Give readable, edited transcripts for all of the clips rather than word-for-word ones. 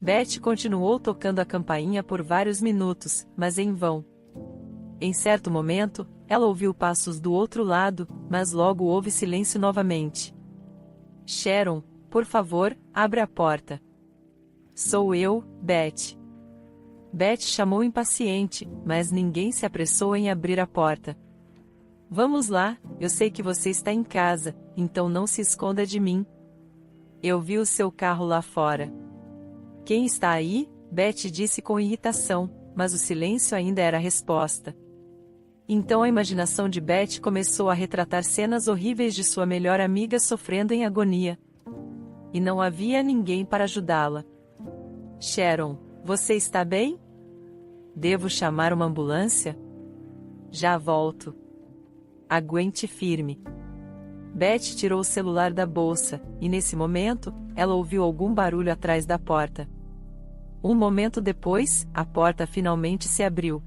Beth continuou tocando a campainha por vários minutos, mas em vão. Em certo momento, ela ouviu passos do outro lado, mas logo houve silêncio novamente. Sharon, por favor, abra a porta. Sou eu, Beth. Beth chamou impaciente, mas ninguém se apressou em abrir a porta. Vamos lá, eu sei que você está em casa, então não se esconda de mim. Eu vi o seu carro lá fora. Quem está aí? Beth disse com irritação, mas o silêncio ainda era a resposta. Então a imaginação de Beth começou a retratar cenas horríveis de sua melhor amiga sofrendo em agonia. E não havia ninguém para ajudá-la. Sharon, você está bem? Devo chamar uma ambulância? Já volto. Aguente firme. Beth tirou o celular da bolsa, e nesse momento, ela ouviu algum barulho atrás da porta. Um momento depois, a porta finalmente se abriu.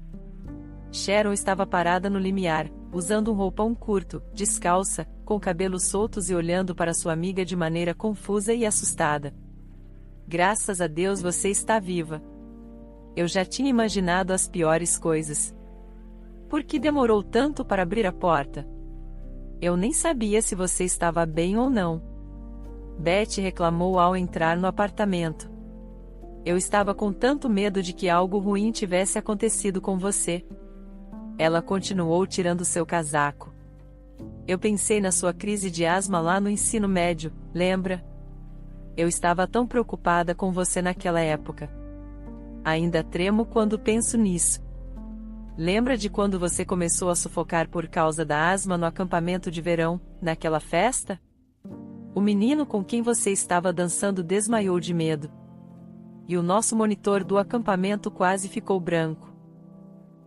Sharon estava parada no limiar, usando um roupão curto, descalça, com cabelos soltos e olhando para sua amiga de maneira confusa e assustada. Graças a Deus você está viva. Eu já tinha imaginado as piores coisas. Por que demorou tanto para abrir a porta? Eu nem sabia se você estava bem ou não. Beth reclamou ao entrar no apartamento. Eu estava com tanto medo de que algo ruim tivesse acontecido com você. Ela continuou tirando seu casaco. Eu pensei na sua crise de asma lá no ensino médio, lembra? Eu estava tão preocupada com você naquela época. Ainda tremo quando penso nisso. Lembra de quando você começou a sufocar por causa da asma no acampamento de verão, naquela festa? O menino com quem você estava dançando desmaiou de medo. E o nosso monitor do acampamento quase ficou branco.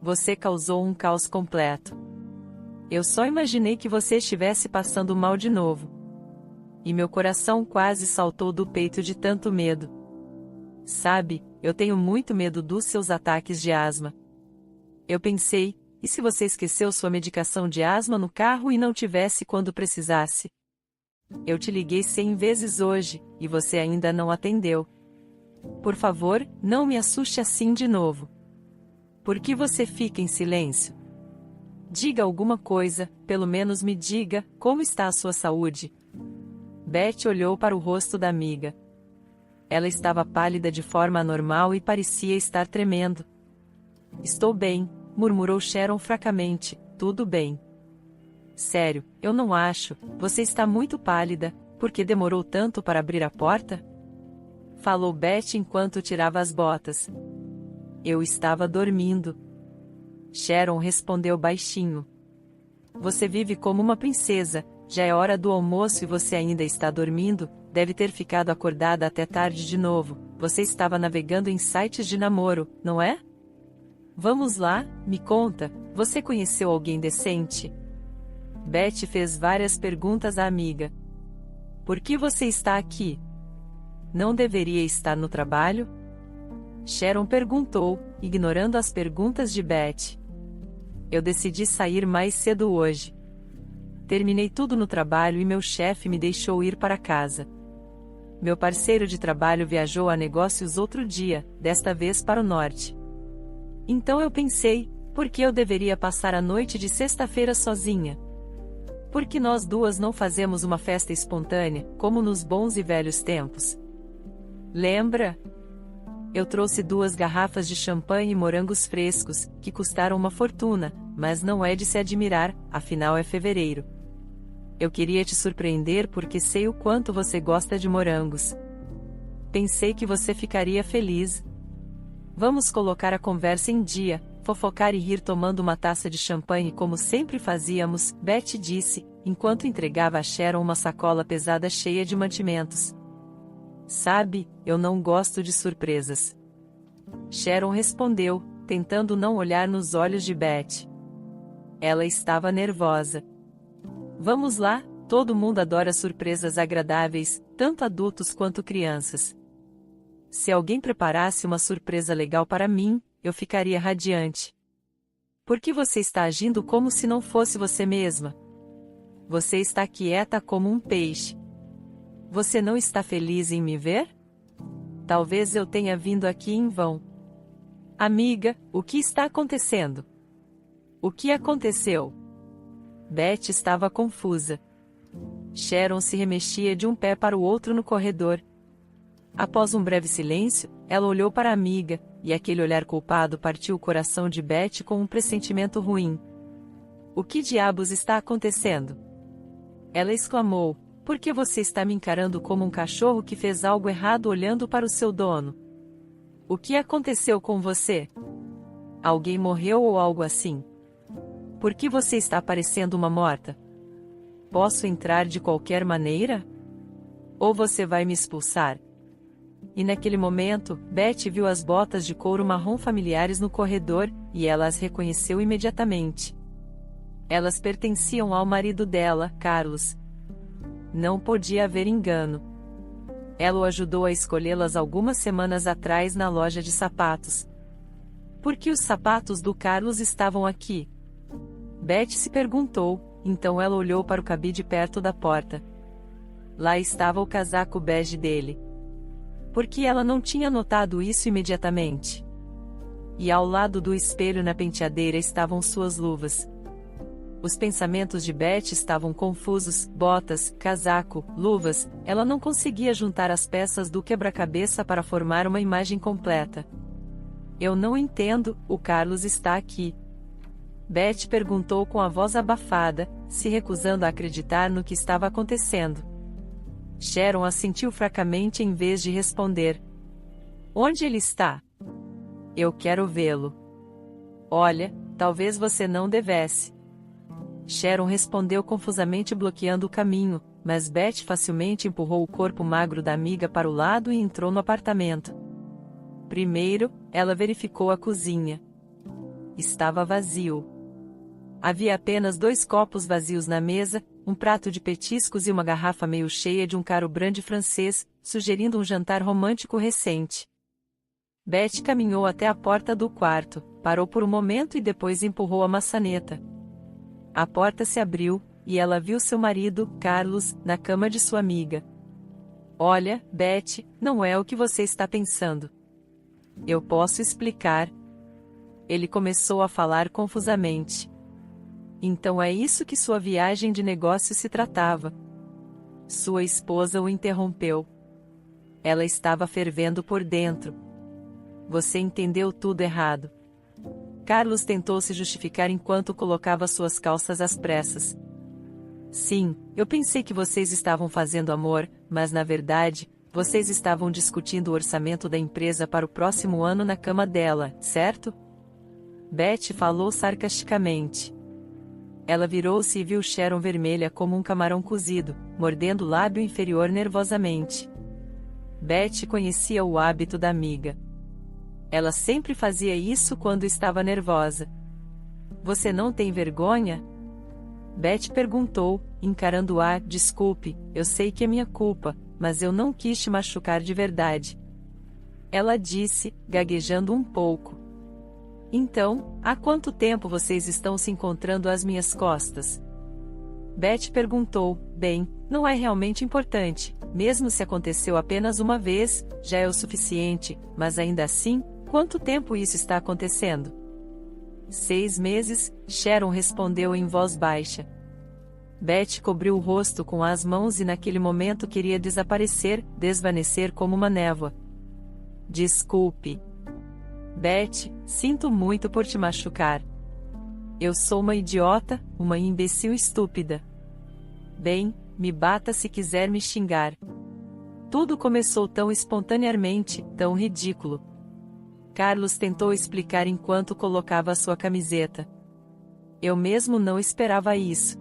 Você causou um caos completo. Eu só imaginei que você estivesse passando mal de novo. E meu coração quase saltou do peito de tanto medo. Sabe, eu tenho muito medo dos seus ataques de asma. Eu pensei, e se você esqueceu sua medicação de asma no carro e não tivesse quando precisasse? Eu te liguei 100 vezes hoje, e você ainda não atendeu. Por favor, não me assuste assim de novo. Por que você fica em silêncio? Diga alguma coisa, pelo menos me diga, como está a sua saúde? Beth olhou para o rosto da amiga. Ela estava pálida de forma anormal e parecia estar tremendo. Estou bem, murmurou Sharon fracamente, tudo bem. Sério, eu não acho, você está muito pálida, por que demorou tanto para abrir a porta? Falou Beth enquanto tirava as botas. Eu estava dormindo. Sharon respondeu baixinho. Você vive como uma princesa, já é hora do almoço e você ainda está dormindo, deve ter ficado acordada até tarde de novo, você estava navegando em sites de namoro, não é? Vamos lá, me conta, você conheceu alguém decente? Beth fez várias perguntas à amiga. Por que você está aqui? Não deveria estar no trabalho? Sharon perguntou, ignorando as perguntas de Beth. Eu decidi sair mais cedo hoje. Terminei tudo no trabalho e meu chefe me deixou ir para casa. Meu parceiro de trabalho viajou a negócios outro dia, desta vez para o norte. Então eu pensei, por que eu deveria passar a noite de sexta-feira sozinha? Por que nós duas não fazemos uma festa espontânea, como nos bons e velhos tempos? Lembra? Eu trouxe 2 garrafas de champanhe e morangos frescos, que custaram uma fortuna, mas não é de se admirar, afinal é fevereiro. Eu queria te surpreender porque sei o quanto você gosta de morangos. Pensei que você ficaria feliz. Vamos colocar a conversa em dia, fofocar e rir tomando uma taça de champanhe como sempre fazíamos, Beth disse, enquanto entregava a Sharon uma sacola pesada cheia de mantimentos. Sabe, eu não gosto de surpresas. Sharon respondeu, tentando não olhar nos olhos de Beth. Ela estava nervosa. Vamos lá, todo mundo adora surpresas agradáveis, tanto adultos quanto crianças. Se alguém preparasse uma surpresa legal para mim, eu ficaria radiante. Por que você está agindo como se não fosse você mesma? Você está quieta como um peixe. Você não está feliz em me ver? Talvez eu tenha vindo aqui em vão. Amiga, o que está acontecendo? O que aconteceu? Beth estava confusa. Sharon se remexia de um pé para o outro no corredor. Após um breve silêncio, ela olhou para a amiga, e aquele olhar culpado partiu o coração de Beth com um pressentimento ruim. O que diabos está acontecendo? Ela exclamou. Por que você está me encarando como um cachorro que fez algo errado olhando para o seu dono? O que aconteceu com você? Alguém morreu ou algo assim? Por que você está parecendo uma morta? Posso entrar de qualquer maneira? Ou você vai me expulsar? E naquele momento, Beth viu as botas de couro marrom familiares no corredor, e ela as reconheceu imediatamente. Elas pertenciam ao marido dela, Carlos. Não podia haver engano. Ela o ajudou a escolhê-las algumas semanas atrás na loja de sapatos. Por que os sapatos do Carlos estavam aqui? Beth se perguntou, então ela olhou para o cabide perto da porta. Lá estava o casaco bege dele. Por que ela não tinha notado isso imediatamente? E ao lado do espelho na penteadeira estavam suas luvas. Os pensamentos de Beth estavam confusos, botas, casaco, luvas, ela não conseguia juntar as peças do quebra-cabeça para formar uma imagem completa. Eu não entendo, o Carlos está aqui. Beth perguntou com a voz abafada, se recusando a acreditar no que estava acontecendo. Sharon assentiu fracamente em vez de responder. Onde ele está? Eu quero vê-lo. Olha, talvez você não devesse. Sharon respondeu confusamente bloqueando o caminho, mas Beth facilmente empurrou o corpo magro da amiga para o lado e entrou no apartamento. Primeiro, ela verificou a cozinha. Estava vazio. Havia apenas 2 copos vazios na mesa, um prato de petiscos e uma garrafa meio cheia de um caro brandy francês, sugerindo um jantar romântico recente. Beth caminhou até a porta do quarto, parou por um momento e depois empurrou a maçaneta. A porta se abriu, e ela viu seu marido, Carlos, na cama de sua amiga. Olha, Beth, não é o que você está pensando. Eu posso explicar. Ele começou a falar confusamente. Então é isso que sua viagem de negócio se tratava. Sua esposa o interrompeu. Ela estava fervendo por dentro. Você entendeu tudo errado. Carlos tentou se justificar enquanto colocava suas calças às pressas. Sim, eu pensei que vocês estavam fazendo amor, mas na verdade, vocês estavam discutindo o orçamento da empresa para o próximo ano na cama dela, certo? Beth falou sarcasticamente. Ela virou-se e viu Sharon vermelha como um camarão cozido, mordendo o lábio inferior nervosamente. Beth conhecia o hábito da amiga. Ela sempre fazia isso quando estava nervosa. Você não tem vergonha? Beth perguntou, encarando-a. Desculpe, eu sei que é minha culpa, mas eu não quis te machucar de verdade. Ela disse, gaguejando um pouco. Então, há quanto tempo vocês estão se encontrando às minhas costas? Beth perguntou. Bem, não é realmente importante, mesmo se aconteceu apenas uma vez, já é o suficiente, mas ainda assim, quanto tempo isso está acontecendo? 6 meses, Sharon respondeu em voz baixa. Beth cobriu o rosto com as mãos e naquele momento queria desaparecer, desvanecer como uma névoa. Desculpe. Beth, sinto muito por te machucar. Eu sou uma idiota, uma imbecil estúpida. Bem, me bata se quiser me xingar. Tudo começou tão espontaneamente, tão ridículo. Carlos tentou explicar enquanto colocava sua camiseta. Eu mesmo não esperava isso.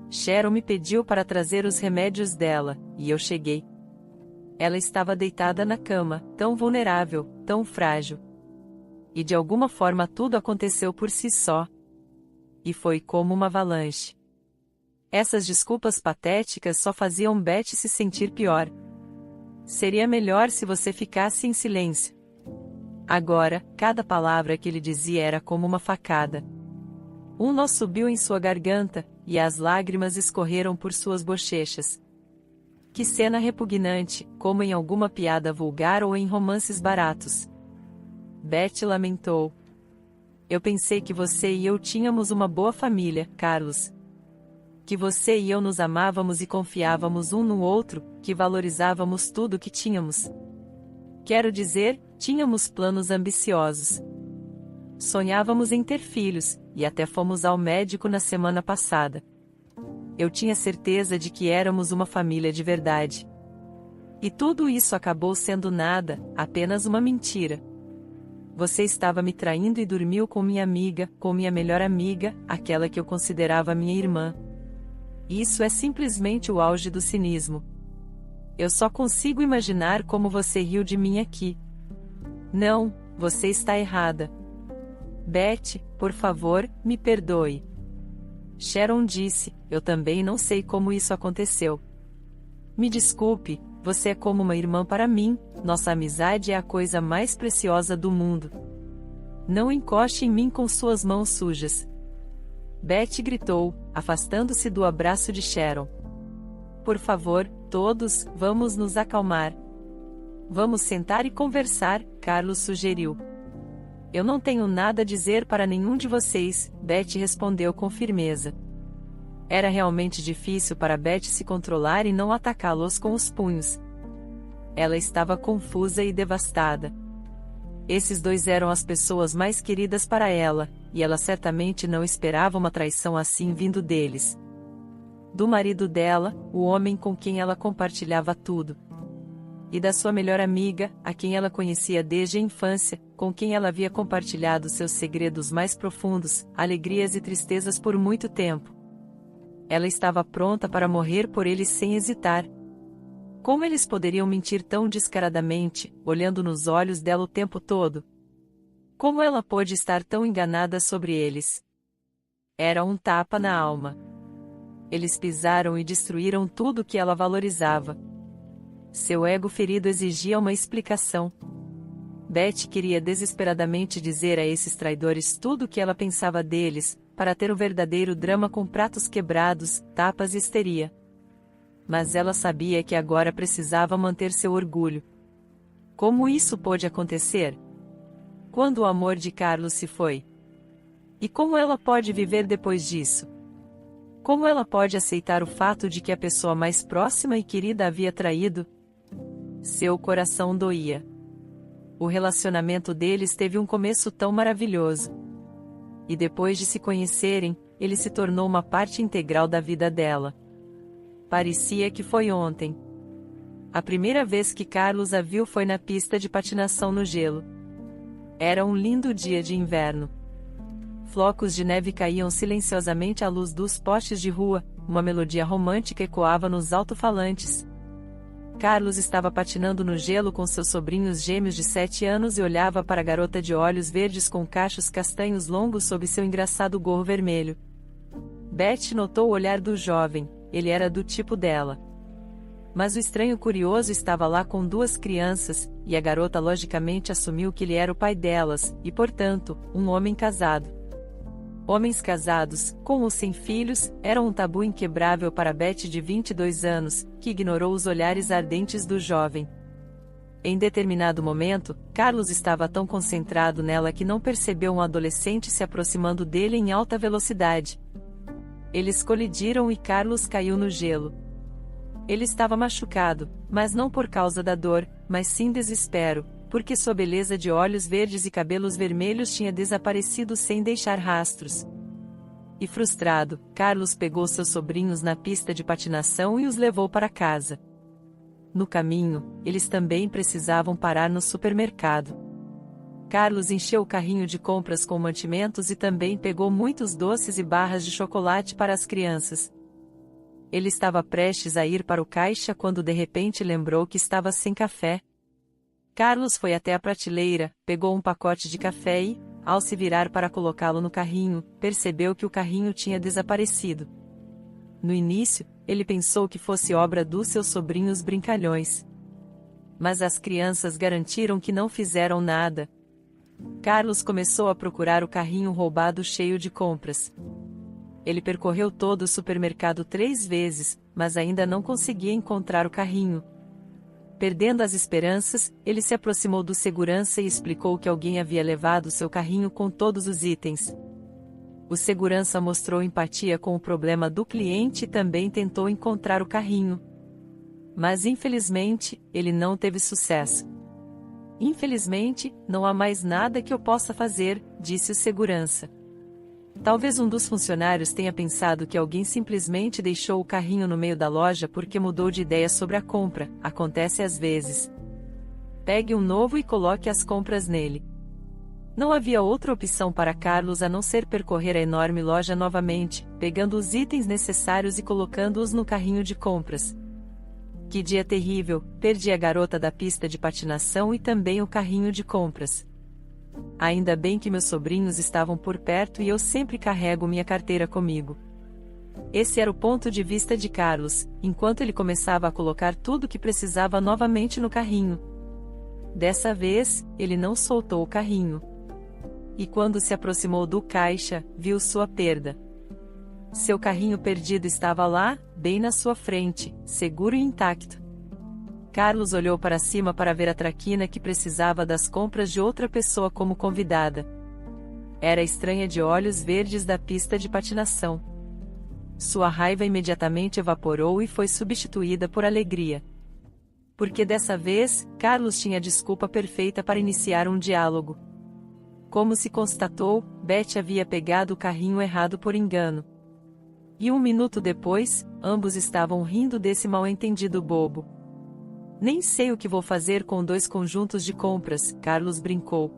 Sharon me pediu para trazer os remédios dela, e eu cheguei. Ela estava deitada na cama, tão vulnerável, tão frágil. E de alguma forma tudo aconteceu por si só. E foi como uma avalanche. Essas desculpas patéticas só faziam Beth se sentir pior. Seria melhor se você ficasse em silêncio. Agora, cada palavra que ele dizia era como uma facada. Um nó subiu em sua garganta, e as lágrimas escorreram por suas bochechas. Que cena repugnante, como em alguma piada vulgar ou em romances baratos. Beth lamentou. Eu pensei que você e eu tínhamos uma boa família, Carlos. Que você e eu nos amávamos e confiávamos um no outro, que valorizávamos tudo o que tínhamos. Quero dizer, tínhamos planos ambiciosos. Sonhávamos em ter filhos, e até fomos ao médico na semana passada. Eu tinha certeza de que éramos uma família de verdade. E tudo isso acabou sendo nada, apenas uma mentira. Você estava me traindo e dormiu com minha amiga, com minha melhor amiga, aquela que eu considerava minha irmã. Isso é simplesmente o auge do cinismo. Eu só consigo imaginar como você riu de mim aqui. Não, você está errada. Beth, por favor, me perdoe. Sharon disse, eu também não sei como isso aconteceu. Me desculpe, você é como uma irmã para mim, nossa amizade é a coisa mais preciosa do mundo. Não encoste em mim com suas mãos sujas. Beth gritou, afastando-se do abraço de Sharon. Por favor, todos, vamos nos acalmar. Vamos sentar e conversar, Carlos sugeriu. Eu não tenho nada a dizer para nenhum de vocês, Beth respondeu com firmeza. Era realmente difícil para Beth se controlar e não atacá-los com os punhos. Ela estava confusa e devastada. Esses dois eram as pessoas mais queridas para ela, e ela certamente não esperava uma traição assim vindo deles. Do marido dela, o homem com quem ela compartilhava tudo. E da sua melhor amiga, a quem ela conhecia desde a infância, com quem ela havia compartilhado seus segredos mais profundos, alegrias e tristezas por muito tempo. Ela estava pronta para morrer por eles sem hesitar. Como eles poderiam mentir tão descaradamente, olhando nos olhos dela o tempo todo? Como ela pôde estar tão enganada sobre eles? Era um tapa na alma. Eles pisaram e destruíram tudo que ela valorizava. Seu ego ferido exigia uma explicação. Beth queria desesperadamente dizer a esses traidores tudo o que ela pensava deles, para ter um verdadeiro drama com pratos quebrados, tapas e histeria. Mas ela sabia que agora precisava manter seu orgulho. Como isso pôde acontecer? Quando o amor de Carlos se foi? E como ela pode viver depois disso? Como ela pode aceitar o fato de que a pessoa mais próxima e querida havia traído? Seu coração doía. O relacionamento deles teve um começo tão maravilhoso. E depois de se conhecerem, ele se tornou uma parte integral da vida dela. Parecia que foi ontem. A primeira vez que Carlos a viu foi na pista de patinação no gelo. Era um lindo dia de inverno. Flocos de neve caíam silenciosamente à luz dos postes de rua, uma melodia romântica ecoava nos alto-falantes. Carlos estava patinando no gelo com seus sobrinhos gêmeos de 7 anos e olhava para a garota de olhos verdes com cachos castanhos longos sob seu engraçado gorro vermelho. Beth notou o olhar do jovem, ele era do tipo dela. Mas o estranho curioso estava lá com 2 crianças, e a garota logicamente assumiu que ele era o pai delas, e portanto, um homem casado. Homens casados, com ou sem filhos, eram um tabu inquebrável para Beth de 22 anos, que ignorou os olhares ardentes do jovem. Em determinado momento, Carlos estava tão concentrado nela que não percebeu um adolescente se aproximando dele em alta velocidade. Eles colidiram e Carlos caiu no gelo. Ele estava machucado, mas não por causa da dor, mas sim desespero, porque sua beleza de olhos verdes e cabelos vermelhos tinha desaparecido sem deixar rastros. E frustrado, Carlos pegou seus sobrinhos na pista de patinação e os levou para casa. No caminho, eles também precisavam parar no supermercado. Carlos encheu o carrinho de compras com mantimentos e também pegou muitos doces e barras de chocolate para as crianças. Ele estava prestes a ir para o caixa quando de repente lembrou que estava sem café. Carlos foi até a prateleira, pegou um pacote de café e, ao se virar para colocá-lo no carrinho, percebeu que o carrinho tinha desaparecido. No início, ele pensou que fosse obra dos seus sobrinhos brincalhões. Mas as crianças garantiram que não fizeram nada. Carlos começou a procurar o carrinho roubado cheio de compras. Ele percorreu todo o supermercado 3 vezes, mas ainda não conseguia encontrar o carrinho. Perdendo as esperanças, ele se aproximou do segurança e explicou que alguém havia levado seu carrinho com todos os itens. O segurança mostrou empatia com o problema do cliente e também tentou encontrar o carrinho. Mas infelizmente, ele não teve sucesso. Infelizmente, não há mais nada que eu possa fazer, disse o segurança. Talvez um dos funcionários tenha pensado que alguém simplesmente deixou o carrinho no meio da loja porque mudou de ideia sobre a compra, acontece às vezes. Pegue um novo e coloque as compras nele. Não havia outra opção para Carlos a não ser percorrer a enorme loja novamente, pegando os itens necessários e colocando-os no carrinho de compras. Que dia terrível, perdi a garota da pista de patinação e também o carrinho de compras. Ainda bem que meus sobrinhos estavam por perto e eu sempre carrego minha carteira comigo. Esse era o ponto de vista de Carlos, enquanto ele começava a colocar tudo o que precisava novamente no carrinho. Dessa vez, ele não soltou o carrinho. E quando se aproximou do caixa, viu sua perda. Seu carrinho perdido estava lá, bem na sua frente, seguro e intacto. Carlos olhou para cima para ver a traquina que precisava das compras de outra pessoa como convidada. Era a estranha de olhos verdes da pista de patinação. Sua raiva imediatamente evaporou e foi substituída por alegria. Porque dessa vez, Carlos tinha a desculpa perfeita para iniciar um diálogo. Como se constatou, Beth havia pegado o carrinho errado por engano. E um minuto depois, ambos estavam rindo desse mal-entendido bobo. Nem sei o que vou fazer com 2 conjuntos de compras, Carlos brincou.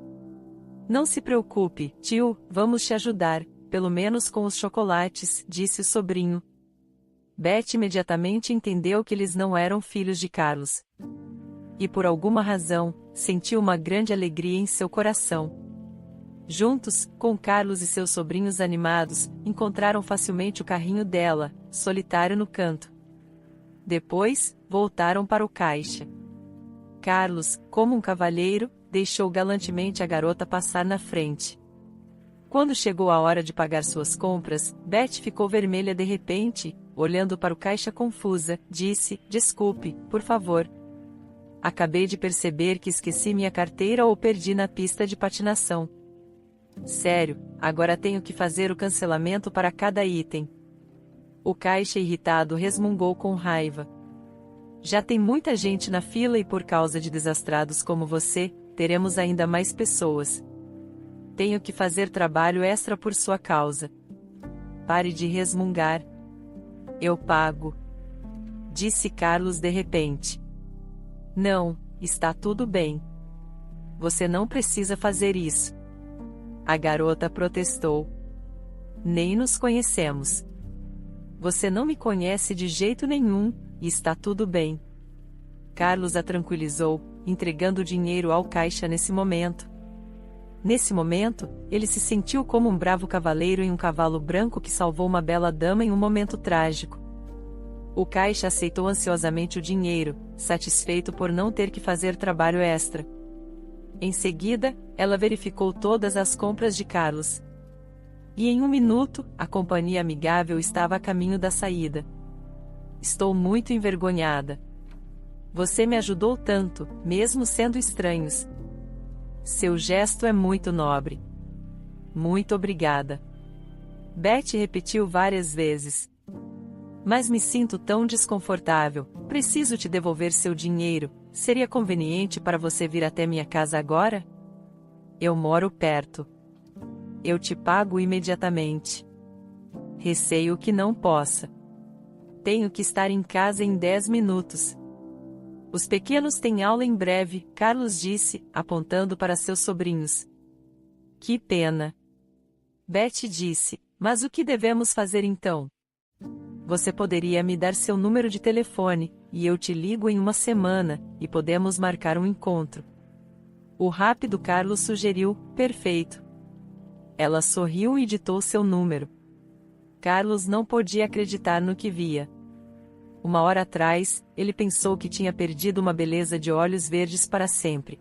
Não se preocupe, tio, vamos te ajudar, pelo menos com os chocolates, disse o sobrinho. Beth imediatamente entendeu que eles não eram filhos de Carlos. E por alguma razão, sentiu uma grande alegria em seu coração. Juntos, com Carlos e seus sobrinhos animados, encontraram facilmente o carrinho dela, solitário no canto. Depois, voltaram para o caixa. Carlos, como um cavalheiro, deixou galantemente a garota passar na frente. Quando chegou a hora de pagar suas compras, Beth ficou vermelha de repente, olhando para o caixa confusa, disse, desculpe, por favor. Acabei de perceber que esqueci minha carteira ou perdi na pista de patinação. Sério, agora tenho que fazer o cancelamento para cada item. O caixa irritado resmungou com raiva. Já tem muita gente na fila e por causa de desastrados como você, teremos ainda mais pessoas. Tenho que fazer trabalho extra por sua causa. Pare de resmungar. Eu pago. Disse Carlos de repente. Não, está tudo bem. Você não precisa fazer isso. A garota protestou. Nem nos conhecemos. Você não me conhece de jeito nenhum, e está tudo bem. Carlos a tranquilizou, entregando o dinheiro ao caixa nesse momento. Nesse momento, ele se sentiu como um bravo cavaleiro em um cavalo branco que salvou uma bela dama em um momento trágico. O caixa aceitou ansiosamente o dinheiro, satisfeito por não ter que fazer trabalho extra. Em seguida, ela verificou todas as compras de Carlos. E em um minuto, a companhia amigável estava a caminho da saída. Estou muito envergonhada. Você me ajudou tanto, mesmo sendo estranhos. Seu gesto é muito nobre. Muito obrigada. Beth repetiu várias vezes. Mas me sinto tão desconfortável, preciso te devolver seu dinheiro, seria conveniente para você vir até minha casa agora? Eu moro perto. Eu te pago imediatamente. Receio que não possa. Tenho que estar em casa em 10 minutos. Os pequenos têm aula em breve, Carlos disse, apontando para seus sobrinhos. Que pena. Beth disse, mas o que devemos fazer então? Você poderia me dar seu número de telefone, e eu te ligo em uma semana, e podemos marcar um encontro. O rápido Carlos sugeriu, perfeito. Ela sorriu e ditou seu número. Carlos não podia acreditar no que via. Uma hora atrás, ele pensou que tinha perdido uma beleza de olhos verdes para sempre.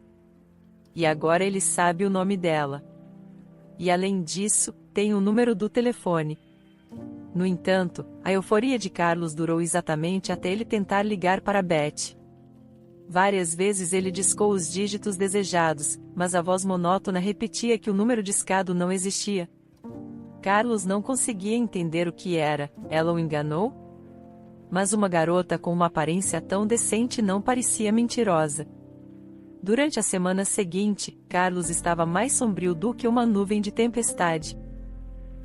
E agora ele sabe o nome dela. E além disso, tem o número do telefone. No entanto, a euforia de Carlos durou exatamente até ele tentar ligar para Beth. Várias vezes ele discou os dígitos desejados, mas a voz monótona repetia que o número discado não existia. Carlos não conseguia entender o que era. Ela o enganou? Mas uma garota com uma aparência tão decente não parecia mentirosa. Durante a semana seguinte, Carlos estava mais sombrio do que uma nuvem de tempestade.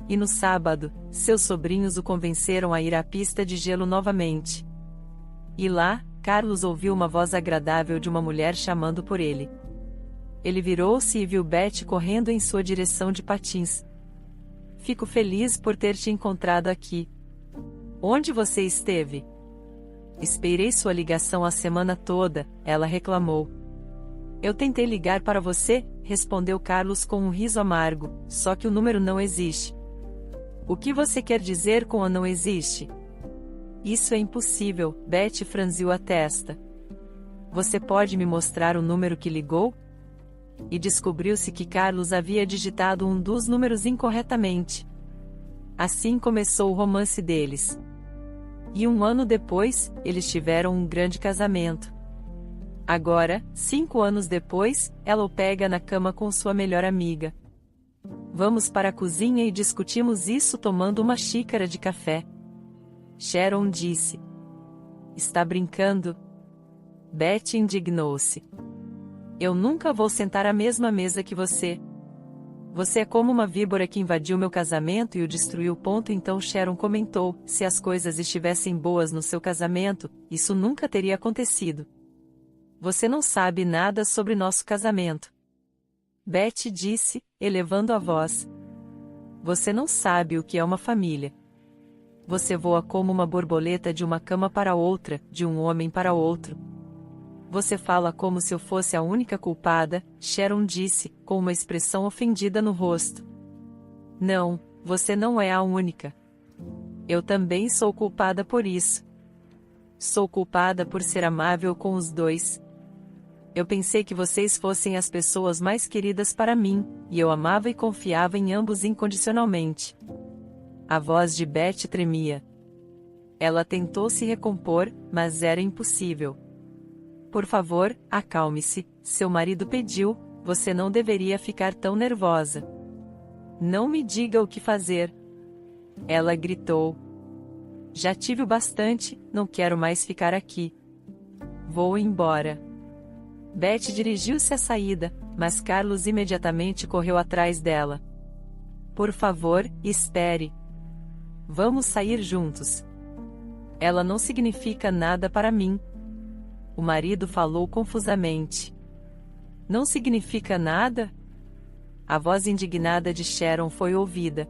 E no sábado, seus sobrinhos o convenceram a ir à pista de gelo novamente. E lá, Carlos ouviu uma voz agradável de uma mulher chamando por ele. Ele virou-se e viu Beth correndo em sua direção de patins. Fico feliz por ter te encontrado aqui. Onde você esteve? Esperei sua ligação a semana toda, ela reclamou. Eu tentei ligar para você, respondeu Carlos com um riso amargo, só que o número não existe. O que você quer dizer com a não existe? Isso é impossível, Beth franziu a testa. Você pode me mostrar o número que ligou? E descobriu-se que Carlos havia digitado um dos números incorretamente. Assim começou o romance deles. E um ano depois, eles tiveram um grande casamento. Agora, 5 anos depois, ela o pega na cama com sua melhor amiga. Vamos para a cozinha e discutimos isso tomando uma xícara de café. Sharon disse. Está brincando? Beth indignou-se. Eu nunca vou sentar à mesma mesa que você. Você é como uma víbora que invadiu meu casamento e o destruiu. Então Sharon comentou, se as coisas estivessem boas no seu casamento, isso nunca teria acontecido. Você não sabe nada sobre nosso casamento. Beth disse, elevando a voz. Você não sabe o que é uma família. Você voa como uma borboleta de uma cama para outra, de um homem para outro. Você fala como se eu fosse a única culpada, Sharon disse, com uma expressão ofendida no rosto. Não, você não é a única. Eu também sou culpada por isso. Sou culpada por ser amável com os dois. Eu pensei que vocês fossem as pessoas mais queridas para mim, e eu amava e confiava em ambos incondicionalmente. A voz de Beth tremia. Ela tentou se recompor, mas era impossível. Por favor, acalme-se, seu marido pediu, você não deveria ficar tão nervosa. Não me diga o que fazer. Ela gritou. Já tive o bastante, não quero mais ficar aqui. Vou embora. Beth dirigiu-se à saída, mas Carlos imediatamente correu atrás dela. Por favor, espere. Vamos sair juntos. Ela não significa nada para mim. O marido falou confusamente. Não significa nada? A voz indignada de Sharon foi ouvida.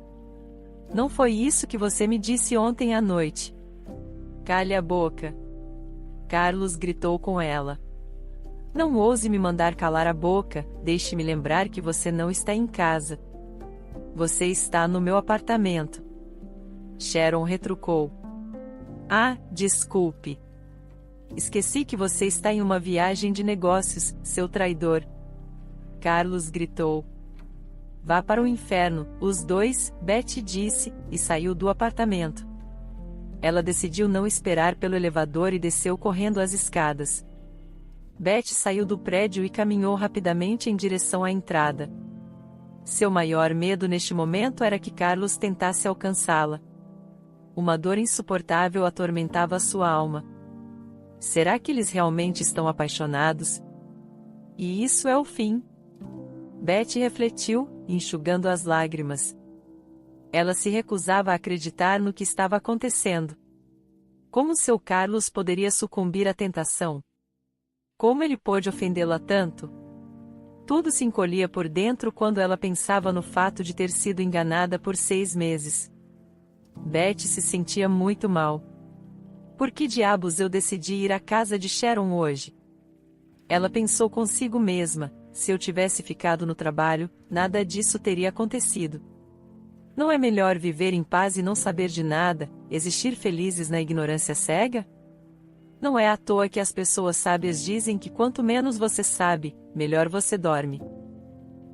Não foi isso que você me disse ontem à noite. Cale a boca. Carlos gritou com ela. Não ouse me mandar calar a boca, deixe-me lembrar que você não está em casa. Você está no meu apartamento. Sharon retrucou. Ah, desculpe. Esqueci que você está em uma viagem de negócios, seu traidor. Carlos gritou. Vá para o inferno, os dois, Beth disse, e saiu do apartamento. Ela decidiu não esperar pelo elevador e desceu correndo as escadas. Beth saiu do prédio e caminhou rapidamente em direção à entrada. Seu maior medo neste momento era que Carlos tentasse alcançá-la. Uma dor insuportável atormentava sua alma. Será que eles realmente estão apaixonados? E isso é o fim? Beth refletiu, enxugando as lágrimas. Ela se recusava a acreditar no que estava acontecendo. Como seu Carlos poderia sucumbir à tentação? Como ele pôde ofendê-la tanto? Tudo se encolhia por dentro quando ela pensava no fato de ter sido enganada por 6 meses. Beth se sentia muito mal. Por que diabos eu decidi ir à casa de Sharon hoje? Ela pensou consigo mesma, se eu tivesse ficado no trabalho, nada disso teria acontecido. Não é melhor viver em paz e não saber de nada, existir felizes na ignorância cega? Não é à toa que as pessoas sábias dizem que quanto menos você sabe, melhor você dorme.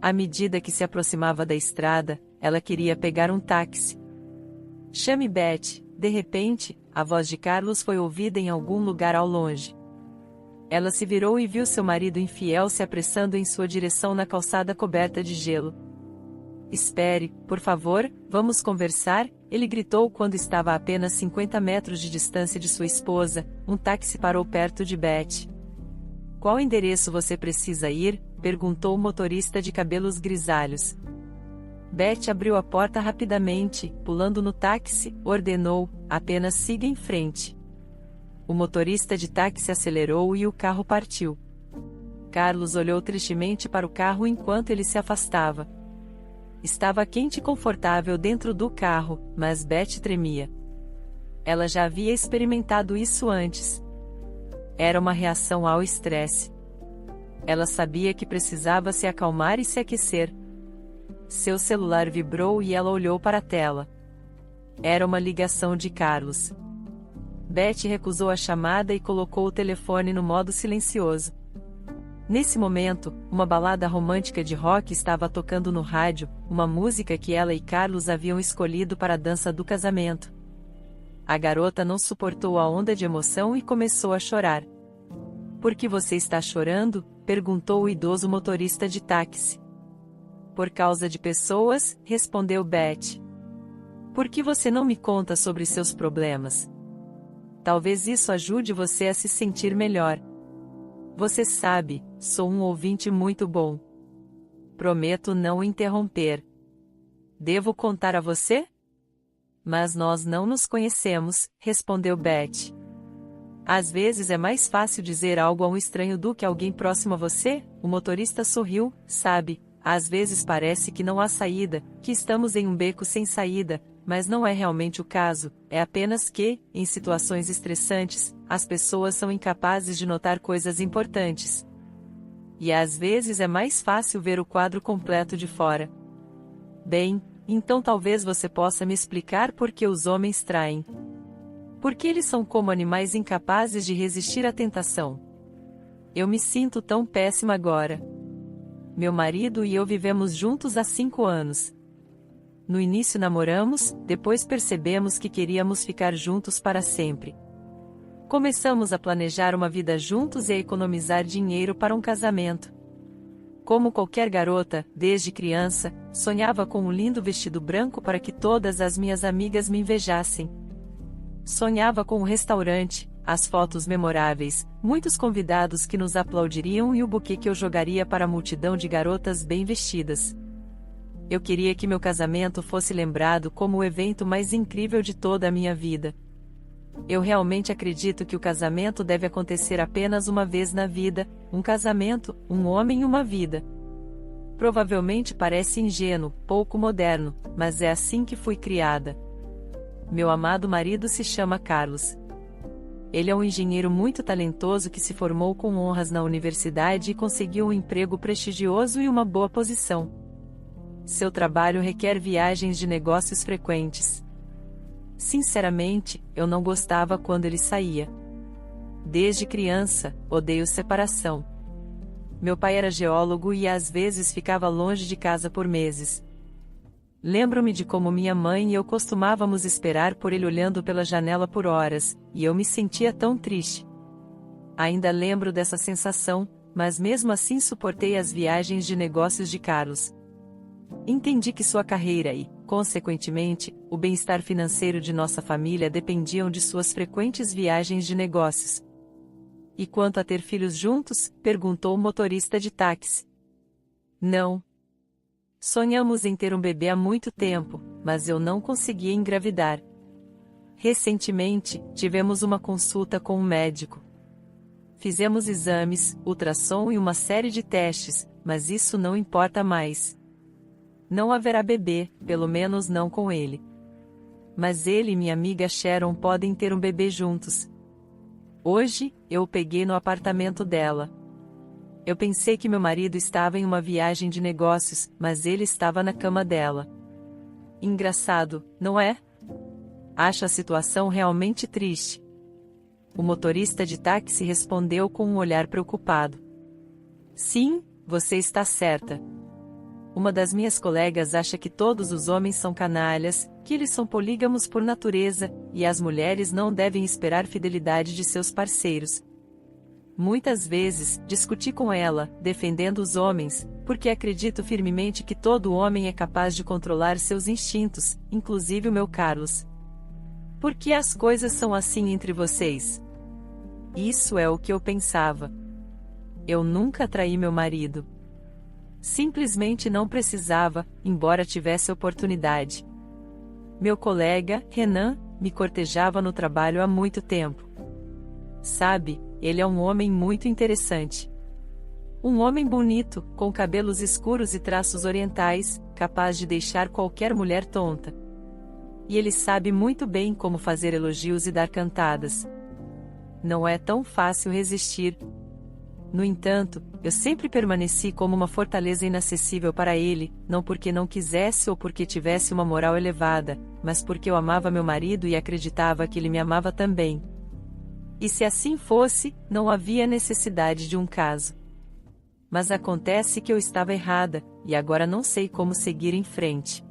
À medida que se aproximava da estrada, ela queria pegar um táxi. Chame Beth. De repente, a voz de Carlos foi ouvida em algum lugar ao longe. Ela se virou e viu seu marido infiel se apressando em sua direção na calçada coberta de gelo. Espere, por favor, vamos conversar, ele gritou quando estava a apenas 50 metros de distância de sua esposa. Um táxi parou perto de Beth. Qual endereço você precisa ir? Perguntou o motorista de cabelos grisalhos. Beth abriu a porta rapidamente, pulando no táxi, ordenou, apenas siga em frente. O motorista de táxi acelerou e o carro partiu. Carlos olhou tristemente para o carro enquanto ele se afastava. Estava quente e confortável dentro do carro, mas Beth tremia. Ela já havia experimentado isso antes. Era uma reação ao estresse. Ela sabia que precisava se acalmar e se aquecer. Seu celular vibrou e ela olhou para a tela. Era uma ligação de Carlos. Beth recusou a chamada e colocou o telefone no modo silencioso. Nesse momento, uma balada romântica de rock estava tocando no rádio, uma música que ela e Carlos haviam escolhido para a dança do casamento. A garota não suportou a onda de emoção e começou a chorar. Por que você está chorando? Perguntou o idoso motorista de táxi. Por causa de pessoas, respondeu Beth. Por que você não me conta sobre seus problemas? Talvez isso ajude você a se sentir melhor. Você sabe, sou um ouvinte muito bom. Prometo não interromper. Devo contar a você? Mas nós não nos conhecemos, respondeu Beth. Às vezes é mais fácil dizer algo a um estranho do que a alguém próximo a você, o motorista sorriu, sabe, às vezes parece que não há saída, que estamos em um beco sem saída, mas não é realmente o caso, é apenas que, em situações estressantes, as pessoas são incapazes de notar coisas importantes. E às vezes é mais fácil ver o quadro completo de fora. Bem, então talvez você possa me explicar por que os homens traem. Por que eles são como animais incapazes de resistir à tentação? Eu me sinto tão péssima agora. Meu marido e eu vivemos juntos há 5 anos. No início namoramos, depois percebemos que queríamos ficar juntos para sempre. Começamos a planejar uma vida juntos e a economizar dinheiro para um casamento. Como qualquer garota, desde criança, sonhava com um lindo vestido branco para que todas as minhas amigas me invejassem. Sonhava com um restaurante, as fotos memoráveis, muitos convidados que nos aplaudiriam e o buquê que eu jogaria para a multidão de garotas bem vestidas. Eu queria que meu casamento fosse lembrado como o evento mais incrível de toda a minha vida. Eu realmente acredito que o casamento deve acontecer apenas uma vez na vida, um casamento, um homem e uma vida. Provavelmente parece ingênuo, pouco moderno, mas é assim que fui criada. Meu amado marido se chama Carlos. Ele é um engenheiro muito talentoso que se formou com honras na universidade e conseguiu um emprego prestigioso e uma boa posição. Seu trabalho requer viagens de negócios frequentes. Sinceramente, eu não gostava quando ele saía. Desde criança, odeio separação. Meu pai era geólogo e às vezes ficava longe de casa por meses. Lembro-me de como minha mãe e eu costumávamos esperar por ele olhando pela janela por horas, e eu me sentia tão triste. Ainda lembro dessa sensação, mas mesmo assim suportei as viagens de negócios de Carlos. Entendi que sua carreira e, consequentemente, o bem-estar financeiro de nossa família dependiam de suas frequentes viagens de negócios. E quanto a ter filhos juntos? Perguntou o motorista de táxi. Não. Sonhamos em ter um bebê há muito tempo, mas eu não conseguia engravidar. Recentemente, tivemos uma consulta com um médico. Fizemos exames, ultrassom e uma série de testes, mas isso não importa mais. Não haverá bebê, pelo menos não com ele. Mas ele e minha amiga Sharon podem ter um bebê juntos. Hoje, eu o peguei no apartamento dela. Eu pensei que meu marido estava em uma viagem de negócios, mas ele estava na cama dela. Engraçado, não é? Acho a situação realmente triste. O motorista de táxi respondeu com um olhar preocupado. Sim, você está certa. Uma das minhas colegas acha que todos os homens são canalhas, que eles são polígamos por natureza, e as mulheres não devem esperar fidelidade de seus parceiros. Muitas vezes, discuti com ela, defendendo os homens, porque acredito firmemente que todo homem é capaz de controlar seus instintos, inclusive o meu Carlos. Por que as coisas são assim entre vocês? Isso é o que eu pensava. Eu nunca traí meu marido. Simplesmente não precisava, embora tivesse oportunidade. Meu colega, Renan, me cortejava no trabalho há muito tempo. Sabe, ele é um homem muito interessante. Um homem bonito, com cabelos escuros e traços orientais, capaz de deixar qualquer mulher tonta. E ele sabe muito bem como fazer elogios e dar cantadas. Não é tão fácil resistir. No entanto, eu sempre permaneci como uma fortaleza inacessível para ele, não porque não quisesse ou porque tivesse uma moral elevada, mas porque eu amava meu marido e acreditava que ele me amava também. E se assim fosse, não havia necessidade de um caso. Mas acontece que eu estava errada, e agora não sei como seguir em frente.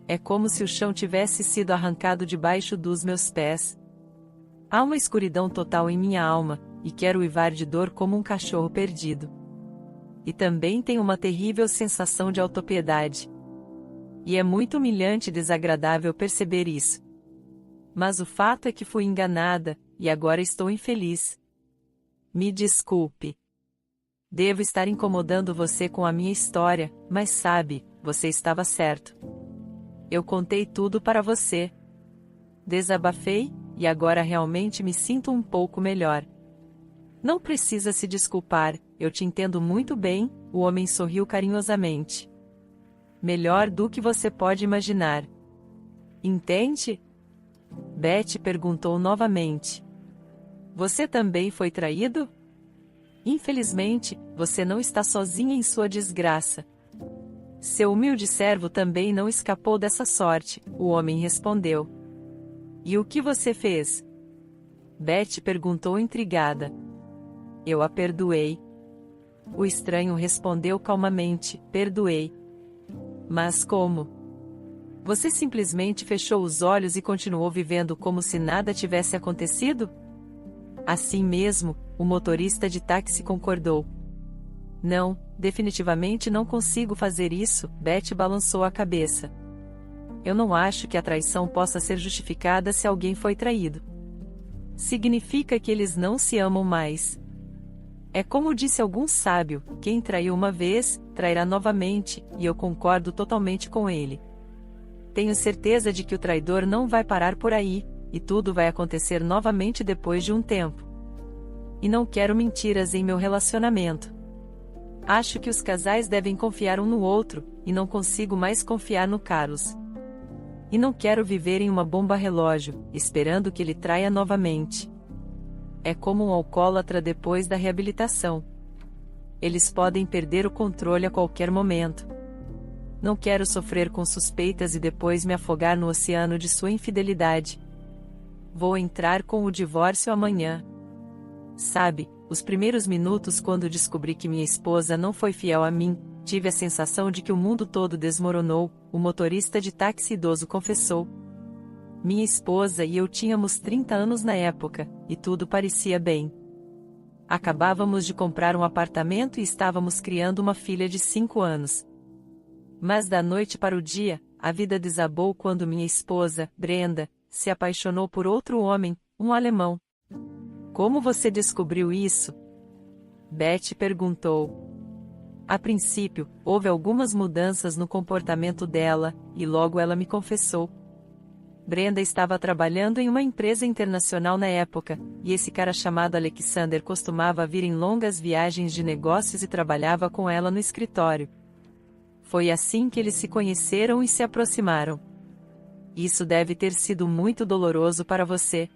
É como se o chão tivesse sido arrancado debaixo dos meus pés. Há uma escuridão total em minha alma, e quero uivar de dor como um cachorro perdido. E também tenho uma terrível sensação de autopiedade. E é muito humilhante e desagradável perceber isso. Mas o fato é que fui enganada, e agora estou infeliz. Me desculpe. Devo estar incomodando você com a minha história, mas sabe, você estava certo. Eu contei tudo para você. Desabafei, e agora realmente me sinto um pouco melhor. Não precisa se desculpar, eu te entendo muito bem, o homem sorriu carinhosamente. Melhor do que você pode imaginar. Entende? Beth perguntou novamente. Você também foi traído? Infelizmente, você não está sozinha em sua desgraça. Seu humilde servo também não escapou dessa sorte, o homem respondeu. E o que você fez? Beth perguntou intrigada. Eu a perdoei. O estranho respondeu calmamente, perdoei. Mas como? Você simplesmente fechou os olhos e continuou vivendo como se nada tivesse acontecido? Assim mesmo, o motorista de táxi concordou. Não, definitivamente não consigo fazer isso, Beth balançou a cabeça. Eu não acho que a traição possa ser justificada se alguém foi traído. Significa que eles não se amam mais. É como disse algum sábio, quem traiu uma vez, trairá novamente, e eu concordo totalmente com ele. Tenho certeza de que o traidor não vai parar por aí, e tudo vai acontecer novamente depois de um tempo. E não quero mentiras em meu relacionamento. Acho que os casais devem confiar um no outro, e não consigo mais confiar no Carlos. E não quero viver em uma bomba relógio, esperando que ele traia novamente. É como um alcoólatra depois da reabilitação. Eles podem perder o controle a qualquer momento. Não quero sofrer com suspeitas e depois me afogar no oceano de sua infidelidade. Vou entrar com o divórcio amanhã. Sabe, os primeiros minutos quando descobri que minha esposa não foi fiel a mim, tive a sensação de que o mundo todo desmoronou, o motorista de táxi idoso confessou. Minha esposa e eu tínhamos 30 anos na época, e tudo parecia bem. Acabávamos de comprar um apartamento e estávamos criando uma filha de 5 anos. Mas da noite para o dia, a vida desabou quando minha esposa, Brenda, se apaixonou por outro homem, um alemão. Como você descobriu isso? Beth perguntou. A princípio, houve algumas mudanças no comportamento dela, e logo ela me confessou. Brenda estava trabalhando em uma empresa internacional na época, e esse cara chamado Alexander costumava vir em longas viagens de negócios e trabalhava com ela no escritório. Foi assim que eles se conheceram e se aproximaram. Isso deve ter sido muito doloroso para você.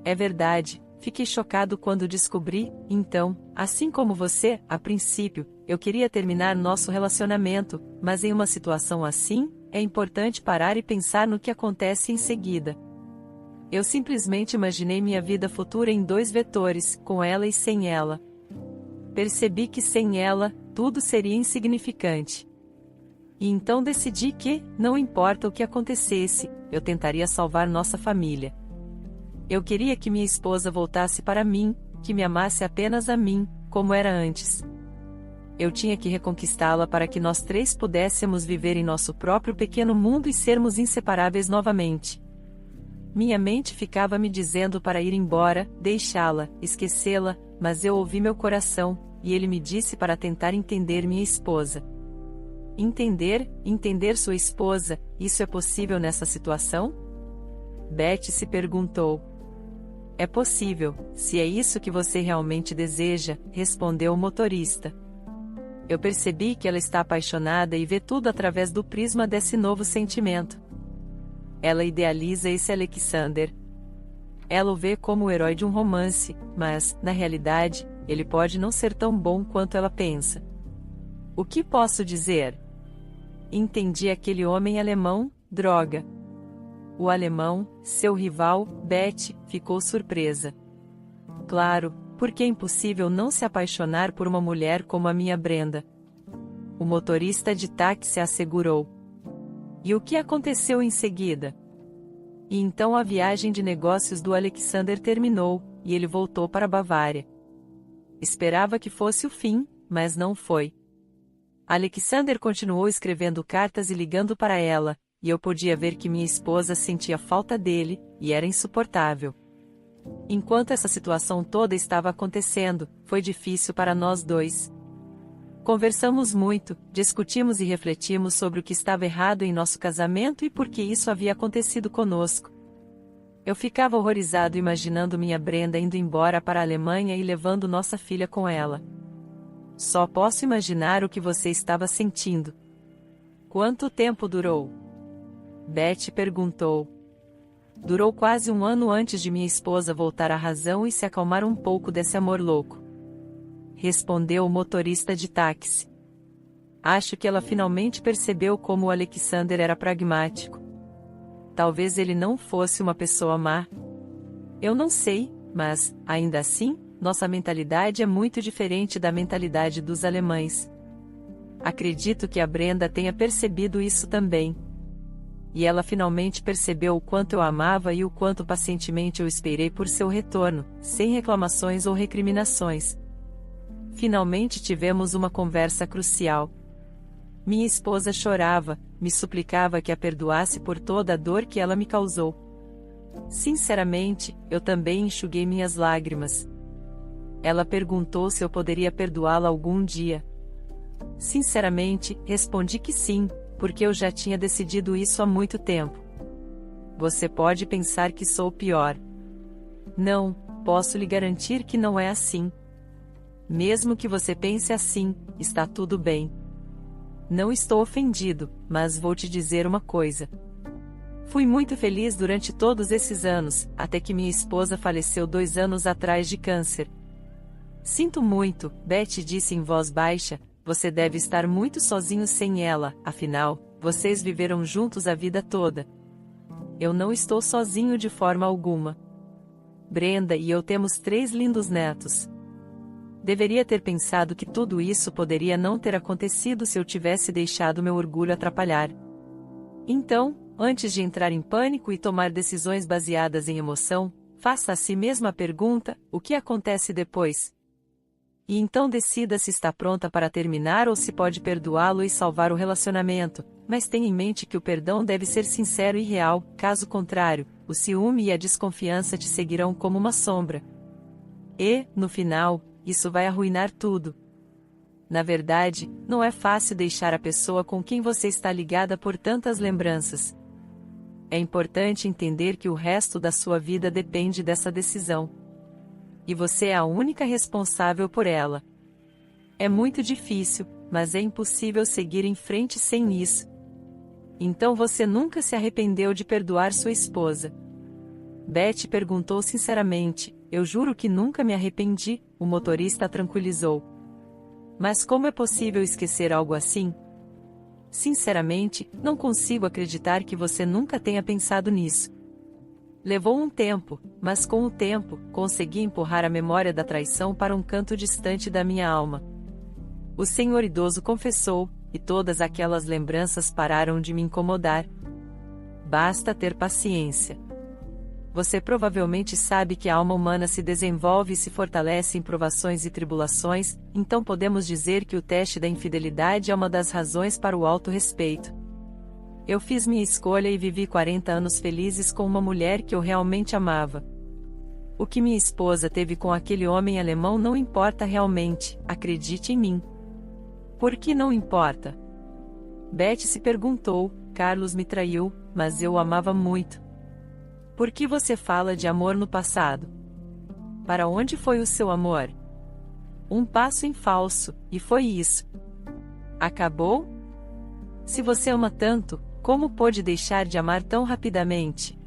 É verdade, fiquei chocado quando descobri, então, assim como você, a princípio, eu queria terminar nosso relacionamento, mas em uma situação assim, é importante parar e pensar no que acontece em seguida. Eu simplesmente imaginei minha vida futura em 2 vetores, com ela e sem ela. Percebi que sem ela, tudo seria insignificante. E então decidi que, não importa o que acontecesse, eu tentaria salvar nossa família. Eu queria que minha esposa voltasse para mim, que me amasse apenas a mim, como era antes. Eu tinha que reconquistá-la para que nós três pudéssemos viver em nosso próprio pequeno mundo e sermos inseparáveis novamente. Minha mente ficava me dizendo para ir embora, deixá-la, esquecê-la, mas eu ouvi meu coração, e ele me disse para tentar entender minha esposa. Entender sua esposa, isso é possível nessa situação? Beth se perguntou. É possível, se é isso que você realmente deseja, respondeu o motorista. Eu percebi que ela está apaixonada e vê tudo através do prisma desse novo sentimento. Ela idealiza esse Alexander. Ela o vê como o herói de um romance, mas, na realidade, ele pode não ser tão bom quanto ela pensa. O que posso dizer? Entendi aquele homem alemão, droga. O alemão, seu rival, Beth, ficou surpresa. Claro, porque é impossível não se apaixonar por uma mulher como a minha Brenda. O motorista de táxi assegurou. E o que aconteceu em seguida? E então a viagem de negócios do Alexander terminou, e ele voltou para a Bavária. Esperava que fosse o fim, mas não foi. Alexander continuou escrevendo cartas e ligando para ela, e eu podia ver que minha esposa sentia falta dele, e era insuportável. Enquanto essa situação toda estava acontecendo, foi difícil para nós dois. Conversamos muito, discutimos e refletimos sobre o que estava errado em nosso casamento e por que isso havia acontecido conosco. Eu ficava horrorizado imaginando minha Brenda indo embora para a Alemanha e levando nossa filha com ela. Só posso imaginar o que você estava sentindo. Quanto tempo durou? Beth perguntou. Durou quase um ano antes de minha esposa voltar à razão e se acalmar um pouco desse amor louco. Respondeu o motorista de táxi. Acho que ela finalmente percebeu como o Alexander era pragmático. Talvez ele não fosse uma pessoa má. Eu não sei, mas, ainda assim, nossa mentalidade é muito diferente da mentalidade dos alemães. Acredito que a Brenda tenha percebido isso também. E ela finalmente percebeu o quanto eu amava e o quanto pacientemente eu esperei por seu retorno, sem reclamações ou recriminações. Finalmente tivemos uma conversa crucial. Minha esposa chorava, me suplicava que a perdoasse por toda a dor que ela me causou. Sinceramente, eu também enxuguei minhas lágrimas. Ela perguntou se eu poderia perdoá-la algum dia. Sinceramente, respondi que sim, porque eu já tinha decidido isso há muito tempo. Você pode pensar que sou pior. Não, posso lhe garantir que não é assim. Mesmo que você pense assim, está tudo bem. Não estou ofendido, mas vou te dizer uma coisa. Fui muito feliz durante todos esses anos, até que minha esposa faleceu 2 anos atrás de câncer. Sinto muito, Beth disse em voz baixa, você deve estar muito sozinho sem ela, afinal, vocês viveram juntos a vida toda. Eu não estou sozinho de forma alguma. Brenda e eu temos 3 lindos netos. Deveria ter pensado que tudo isso poderia não ter acontecido se eu tivesse deixado meu orgulho atrapalhar. Então, antes de entrar em pânico e tomar decisões baseadas em emoção, faça a si mesma a pergunta: o que acontece depois? E então decida se está pronta para terminar ou se pode perdoá-lo e salvar o relacionamento, mas tenha em mente que o perdão deve ser sincero e real, caso contrário, o ciúme e a desconfiança te seguirão como uma sombra. E, no final, isso vai arruinar tudo. Na verdade, não é fácil deixar a pessoa com quem você está ligada por tantas lembranças. É importante entender que o resto da sua vida depende dessa decisão. E você é a única responsável por ela. É muito difícil, mas é impossível seguir em frente sem isso. Então você nunca se arrependeu de perdoar sua esposa? Beth perguntou sinceramente. Eu juro que nunca me arrependi, o motorista a tranquilizou. Mas como é possível esquecer algo assim? Sinceramente, não consigo acreditar que você nunca tenha pensado nisso. Levou um tempo, mas com o tempo, consegui empurrar a memória da traição para um canto distante da minha alma. O senhor idoso confessou, e todas aquelas lembranças pararam de me incomodar. Basta ter paciência. Você provavelmente sabe que a alma humana se desenvolve e se fortalece em provações e tribulações, então podemos dizer que o teste da infidelidade é uma das razões para o autorrespeito. Eu fiz minha escolha e vivi 40 anos felizes com uma mulher que eu realmente amava. O que minha esposa teve com aquele homem alemão não importa realmente, acredite em mim. Por que não importa? Beth se perguntou. Carlos me traiu, mas eu o amava muito. Por que você fala de amor no passado? Para onde foi o seu amor? Um passo em falso, e foi isso. Acabou? Se você ama tanto, como pôde deixar de amar tão rapidamente?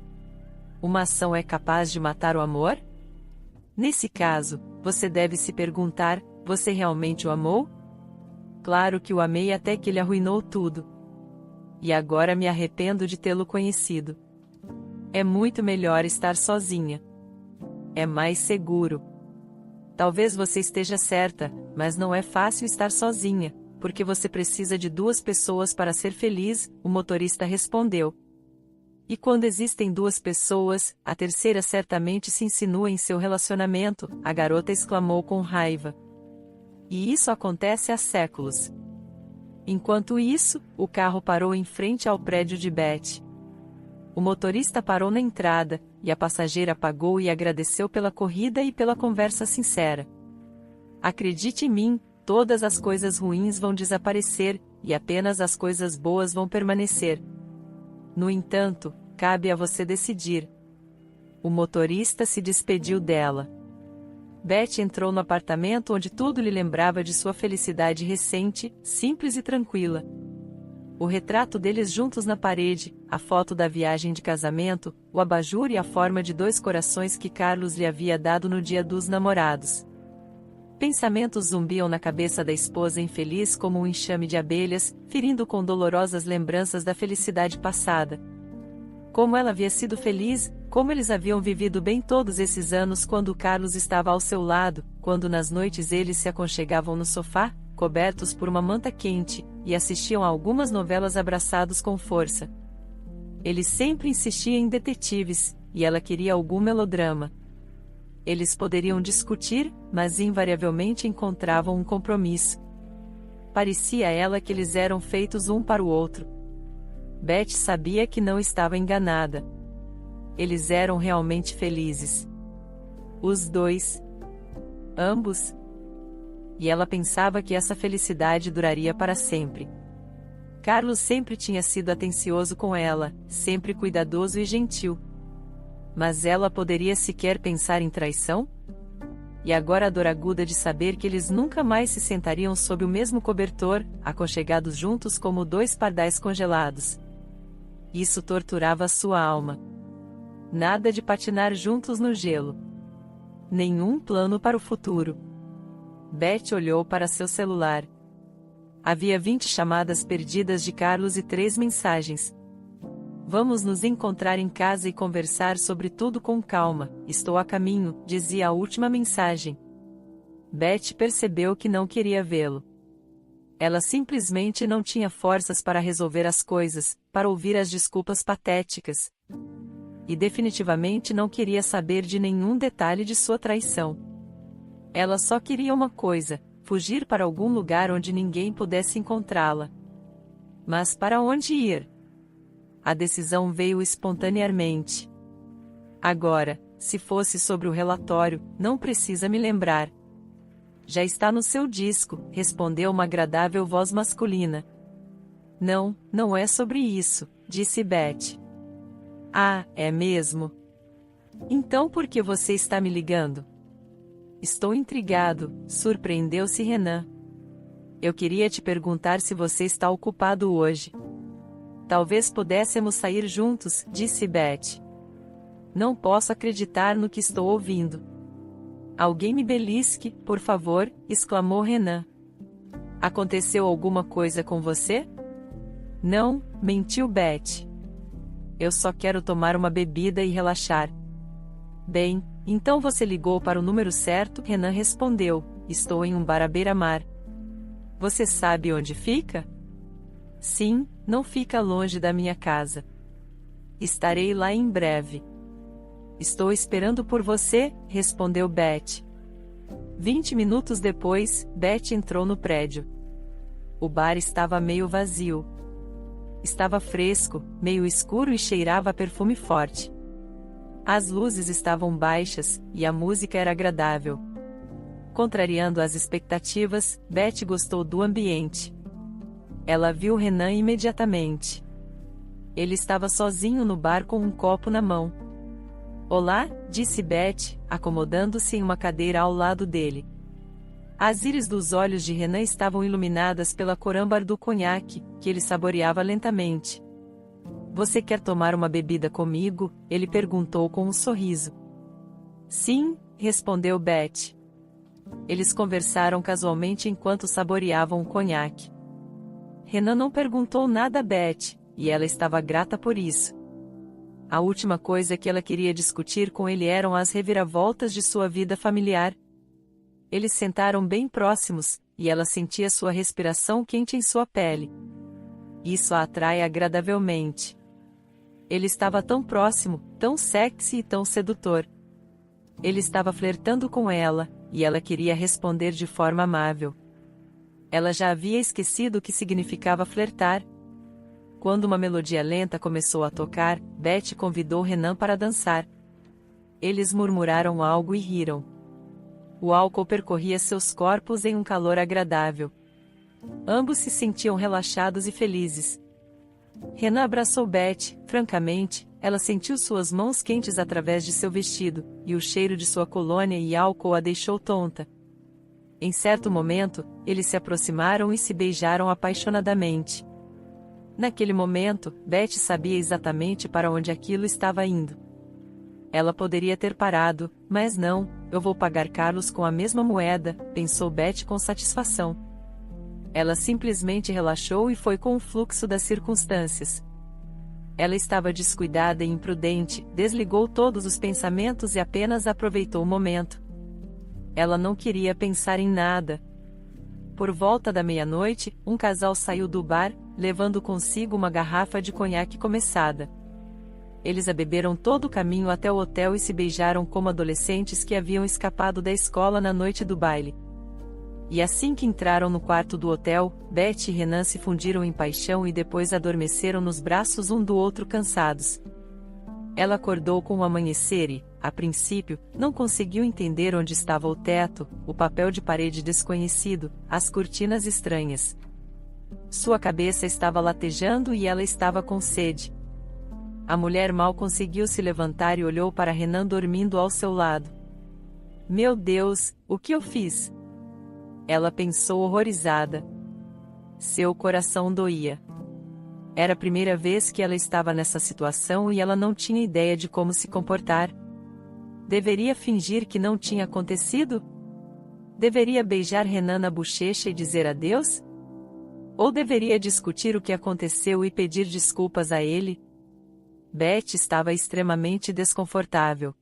Uma ação é capaz de matar o amor? Nesse caso, você deve se perguntar: você realmente o amou? Claro que o amei até que ele arruinou tudo. E agora me arrependo de tê-lo conhecido. É muito melhor estar sozinha. É mais seguro. Talvez você esteja certa, mas não é fácil estar sozinha, porque você precisa de 2 pessoas para ser feliz, o motorista respondeu. E quando existem 2 pessoas, a terceira certamente se insinua em seu relacionamento, a garota exclamou com raiva. E isso acontece há séculos. Enquanto isso, o carro parou em frente ao prédio de Beth. O motorista parou na entrada, e a passageira pagou e agradeceu pela corrida e pela conversa sincera. Acredite em mim, todas as coisas ruins vão desaparecer, e apenas as coisas boas vão permanecer. No entanto, cabe a você decidir. O motorista se despediu dela. Beth entrou no apartamento onde tudo lhe lembrava de sua felicidade recente, simples e tranquila. O retrato deles juntos na parede, a foto da viagem de casamento, o abajur e a forma de 2 corações que Carlos lhe havia dado no dia dos namorados. Pensamentos zumbiam na cabeça da esposa infeliz como um enxame de abelhas, ferindo com dolorosas lembranças da felicidade passada. Como ela havia sido feliz, como eles haviam vivido bem todos esses anos quando Carlos estava ao seu lado, quando nas noites eles se aconchegavam no sofá, cobertos por uma manta quente, e assistiam a algumas novelas abraçados com força. Ele sempre insistia em detetives, e ela queria algum melodrama. Eles poderiam discutir, mas invariavelmente encontravam um compromisso. Parecia a ela que eles eram feitos um para o outro. Beth sabia que não estava enganada. Eles eram realmente felizes. Os 2. Ambos. E ela pensava que essa felicidade duraria para sempre. Carlos sempre tinha sido atencioso com ela, sempre cuidadoso e gentil. Mas ela poderia sequer pensar em traição? E agora a dor aguda de saber que eles nunca mais se sentariam sob o mesmo cobertor, aconchegados juntos como 2 pardais congelados. Isso torturava sua alma. Nada de patinar juntos no gelo. Nenhum plano para o futuro. Beth olhou para seu celular. Havia 20 chamadas perdidas de Carlos e 3 mensagens. Vamos nos encontrar em casa e conversar sobre tudo com calma, estou a caminho, dizia a última mensagem. Beth percebeu que não queria vê-lo. Ela simplesmente não tinha forças para resolver as coisas, para ouvir as desculpas patéticas. E definitivamente não queria saber de nenhum detalhe de sua traição. Ela só queria uma coisa: fugir para algum lugar onde ninguém pudesse encontrá-la. Mas para onde ir? A decisão veio espontaneamente. Agora, se fosse sobre o relatório, não precisa me lembrar. Já está no seu disco, respondeu uma agradável voz masculina. Não, não é sobre isso, disse Beth. Ah, é mesmo? Então por que você está me ligando? Estou intrigado, surpreendeu-se Renan. Eu queria te perguntar se você está ocupado hoje. Talvez pudéssemos sair juntos, disse Beth. Não posso acreditar no que estou ouvindo. Alguém me belisque, por favor, exclamou Renan. Aconteceu alguma coisa com você? Não, mentiu Beth. Eu só quero tomar uma bebida e relaxar. Bem, então você ligou para o número certo? Renan respondeu. Estou em um bar à beira-mar. Você sabe onde fica? Sim, não fica longe da minha casa. Estarei lá em breve. Estou esperando por você, respondeu Beth. 20 minutos depois, Beth entrou no prédio. O bar estava meio vazio. Estava fresco, meio escuro e cheirava a perfume forte. As luzes estavam baixas, e a música era agradável. Contrariando as expectativas, Beth gostou do ambiente. Ela viu Renan imediatamente. Ele estava sozinho no bar com um copo na mão. Olá, disse Beth, acomodando-se em uma cadeira ao lado dele. As íris dos olhos de Renan estavam iluminadas pela cor âmbar do conhaque, que ele saboreava lentamente. Você quer tomar uma bebida comigo? Ele perguntou com um sorriso. Sim, respondeu Beth. Eles conversaram casualmente enquanto saboreavam o conhaque. Renan não perguntou nada a Beth, e ela estava grata por isso. A última coisa que ela queria discutir com ele eram as reviravoltas de sua vida familiar. Eles sentaram bem próximos, e ela sentia sua respiração quente em sua pele. Isso a atrai agradavelmente. Ele estava tão próximo, tão sexy e tão sedutor. Ele estava flertando com ela, e ela queria responder de forma amável. Ela já havia esquecido o que significava flertar. Quando uma melodia lenta começou a tocar, Beth convidou Renan para dançar. Eles murmuraram algo e riram. O álcool percorria seus corpos em um calor agradável. Ambos se sentiam relaxados e felizes. Renan abraçou Beth, francamente, ela sentiu suas mãos quentes através de seu vestido, e o cheiro de sua colônia e álcool a deixou tonta. Em certo momento, eles se aproximaram e se beijaram apaixonadamente. Naquele momento, Beth sabia exatamente para onde aquilo estava indo. Ela poderia ter parado, mas não, eu vou pagar Carlos com a mesma moeda, pensou Beth com satisfação. Ela simplesmente relaxou e foi com o fluxo das circunstâncias. Ela estava descuidada e imprudente, desligou todos os pensamentos e apenas aproveitou o momento. Ela não queria pensar em nada. Por volta da meia-noite, um casal saiu do bar, levando consigo uma garrafa de conhaque começada. Eles a beberam todo o caminho até o hotel e se beijaram como adolescentes que haviam escapado da escola na noite do baile. E assim que entraram no quarto do hotel, Beth e Renan se fundiram em paixão e depois adormeceram nos braços um do outro cansados. Ela acordou com o amanhecer e, a princípio, não conseguiu entender onde estava o teto, o papel de parede desconhecido, as cortinas estranhas. Sua cabeça estava latejando e ela estava com sede. A mulher mal conseguiu se levantar e olhou para Renan dormindo ao seu lado. Meu Deus, o que eu fiz? Ela pensou horrorizada. Seu coração doía. Era a primeira vez que ela estava nessa situação e ela não tinha ideia de como se comportar. Deveria fingir que não tinha acontecido? Deveria beijar Renan na bochecha e dizer adeus? Ou deveria discutir o que aconteceu e pedir desculpas a ele? Beth estava extremamente desconfortável.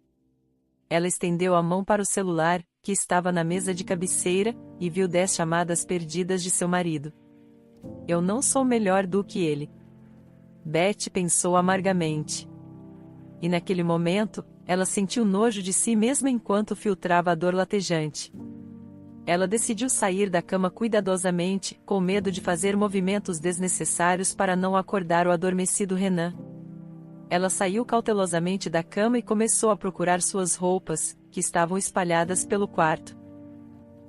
Ela estendeu a mão para o celular, que estava na mesa de cabeceira, e viu 10 chamadas perdidas de seu marido. Eu não sou melhor do que ele. Beth pensou amargamente. E naquele momento, ela sentiu nojo de si mesma enquanto filtrava a dor latejante. Ela decidiu sair da cama cuidadosamente, com medo de fazer movimentos desnecessários para não acordar o adormecido Renan. Ela saiu cautelosamente da cama e começou a procurar suas roupas, que estavam espalhadas pelo quarto.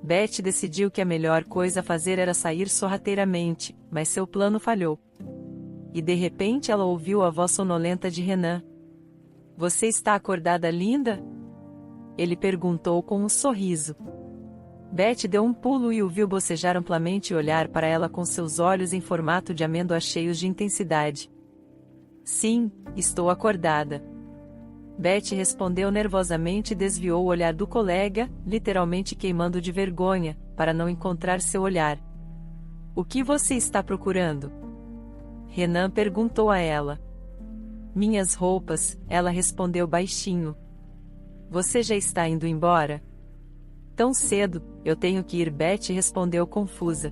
Beth decidiu que a melhor coisa a fazer era sair sorrateiramente, mas seu plano falhou. E de repente ela ouviu a voz sonolenta de Renan. Você está acordada, linda? Ele perguntou com um sorriso. Beth deu um pulo e o viu bocejar amplamente e olhar para ela com seus olhos em formato de amêndoa cheios de intensidade. Sim, estou acordada. Beth respondeu nervosamente e desviou o olhar do colega, literalmente queimando de vergonha, para não encontrar seu olhar. O que você está procurando? Renan perguntou a ela. Minhas roupas, ela respondeu baixinho. Você já está indo embora? Tão cedo, eu tenho que ir, Beth respondeu confusa.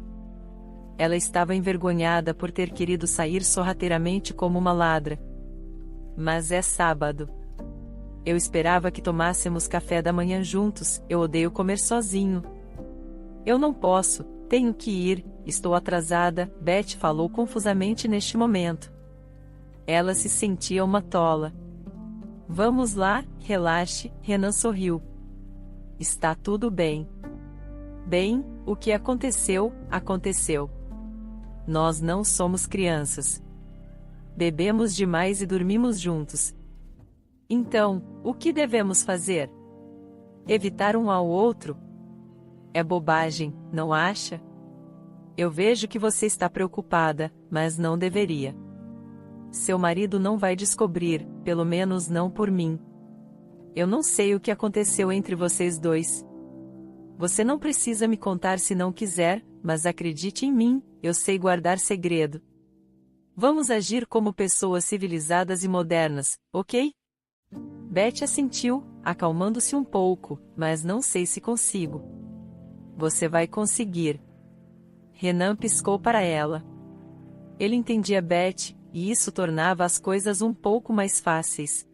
Ela estava envergonhada por ter querido sair sorrateiramente como uma ladra. Mas é sábado. Eu esperava que tomássemos café da manhã juntos, eu odeio comer sozinho. Eu não posso, tenho que ir, estou atrasada, Beth falou confusamente neste momento. Ela se sentia uma tola. Vamos lá, relaxe, Renan sorriu. Está tudo bem. Bem, o que aconteceu, aconteceu. Nós não somos crianças. Bebemos demais e dormimos juntos. Então, o que devemos fazer? Evitar um ao outro? É bobagem, não acha? Eu vejo que você está preocupada, mas não deveria. Seu marido não vai descobrir, pelo menos não por mim. Eu não sei o que aconteceu entre vocês dois. Você não precisa me contar se não quiser, mas acredite em mim, eu sei guardar segredo. Vamos agir como pessoas civilizadas e modernas, ok? Beth assentiu, acalmando-se um pouco, mas não sei se consigo. Você vai conseguir. Renan piscou para ela. Ele entendia Beth, e isso tornava as coisas um pouco mais fáceis.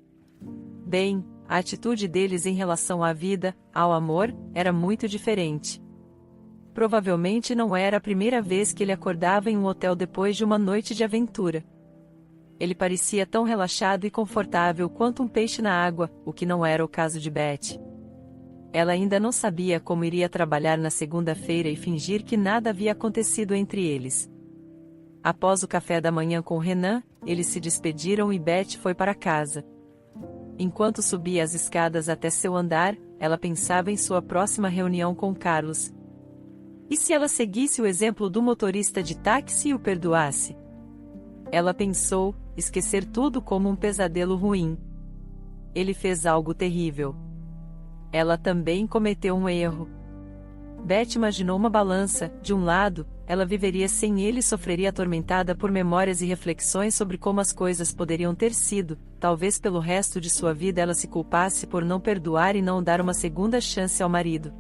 Bem, a atitude deles em relação à vida, ao amor, era muito diferente. Provavelmente não era a primeira vez que ele acordava em um hotel depois de uma noite de aventura. Ele parecia tão relaxado e confortável quanto um peixe na água, o que não era o caso de Beth. Ela ainda não sabia como iria trabalhar na segunda-feira e fingir que nada havia acontecido entre eles. Após o café da manhã com Renan, eles se despediram e Beth foi para casa. Enquanto subia as escadas até seu andar, ela pensava em sua próxima reunião com Carlos. E se ela seguisse o exemplo do motorista de táxi e o perdoasse? Ela pensou, esquecer tudo como um pesadelo ruim. Ele fez algo terrível. Ela também cometeu um erro. Beth imaginou uma balança, de um lado, ela viveria sem ele e sofreria atormentada por memórias e reflexões sobre como as coisas poderiam ter sido, talvez pelo resto de sua vida ela se culpasse por não perdoar e não dar uma segunda chance ao marido.